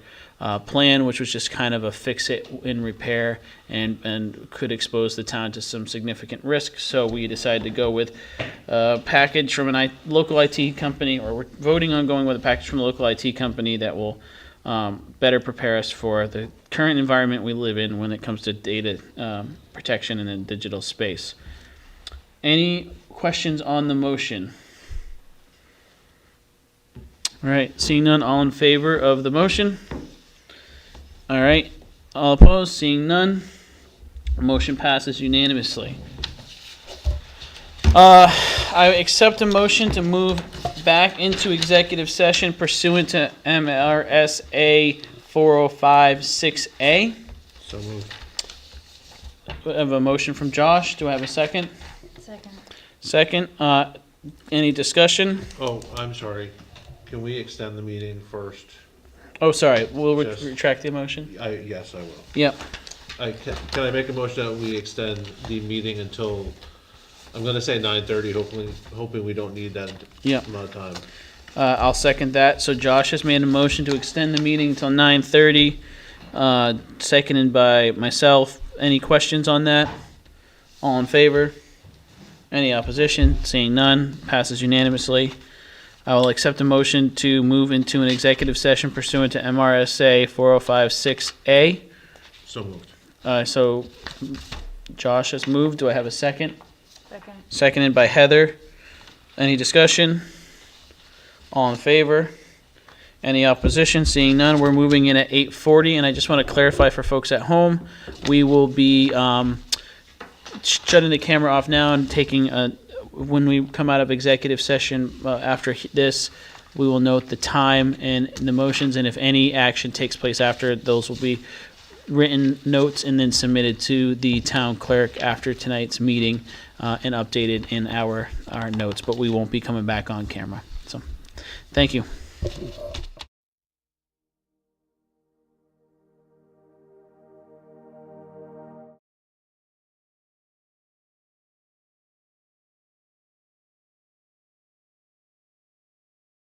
plan, which was just kind of a fix-it and repair, and could expose the town to some significant risk. So we decided to go with a package from a local IT company, or we're voting on going with a package from a local IT company that will better prepare us for the current environment we live in when it comes to data protection in the digital space. Any questions on the motion? All right, seeing none, all in favor of the motion? All right, all opposed, seeing none, motion passes unanimously. I accept a motion to move back into executive session pursuant to MRSA 4056A. So moved. I have a motion from Josh. Do I have a second? Second. Second. Any discussion? Oh, I'm sorry. Can we extend the meeting first? Oh, sorry. We'll Just- retract the motion. Yes, I will. Yep. Can I make a motion that we extend the meeting until, I'm gonna say 9:30, hoping we don't need that Yep. amount of time. I'll second that. So Josh has made a motion to extend the meeting until 9:30, seconded by myself. Any questions on that? All in favor? Any opposition? Seeing none, passes unanimously. I will accept a motion to move into an executive session pursuant to MRSA 4056A. So moved. So Josh has moved. Do I have a second? Second. Seconded by Heather. Any discussion? All in favor? Any opposition? Seeing none, we're moving in at 8:40, and I just want to clarify for folks at home, we will be shutting the camera off now and taking when we come out of executive session after this, we will note the time and the motions, and if any action takes place after, those will be written notes and then submitted to the town clerk after tonight's meeting and updated in our notes, but we won't be coming back on camera. So, thank you.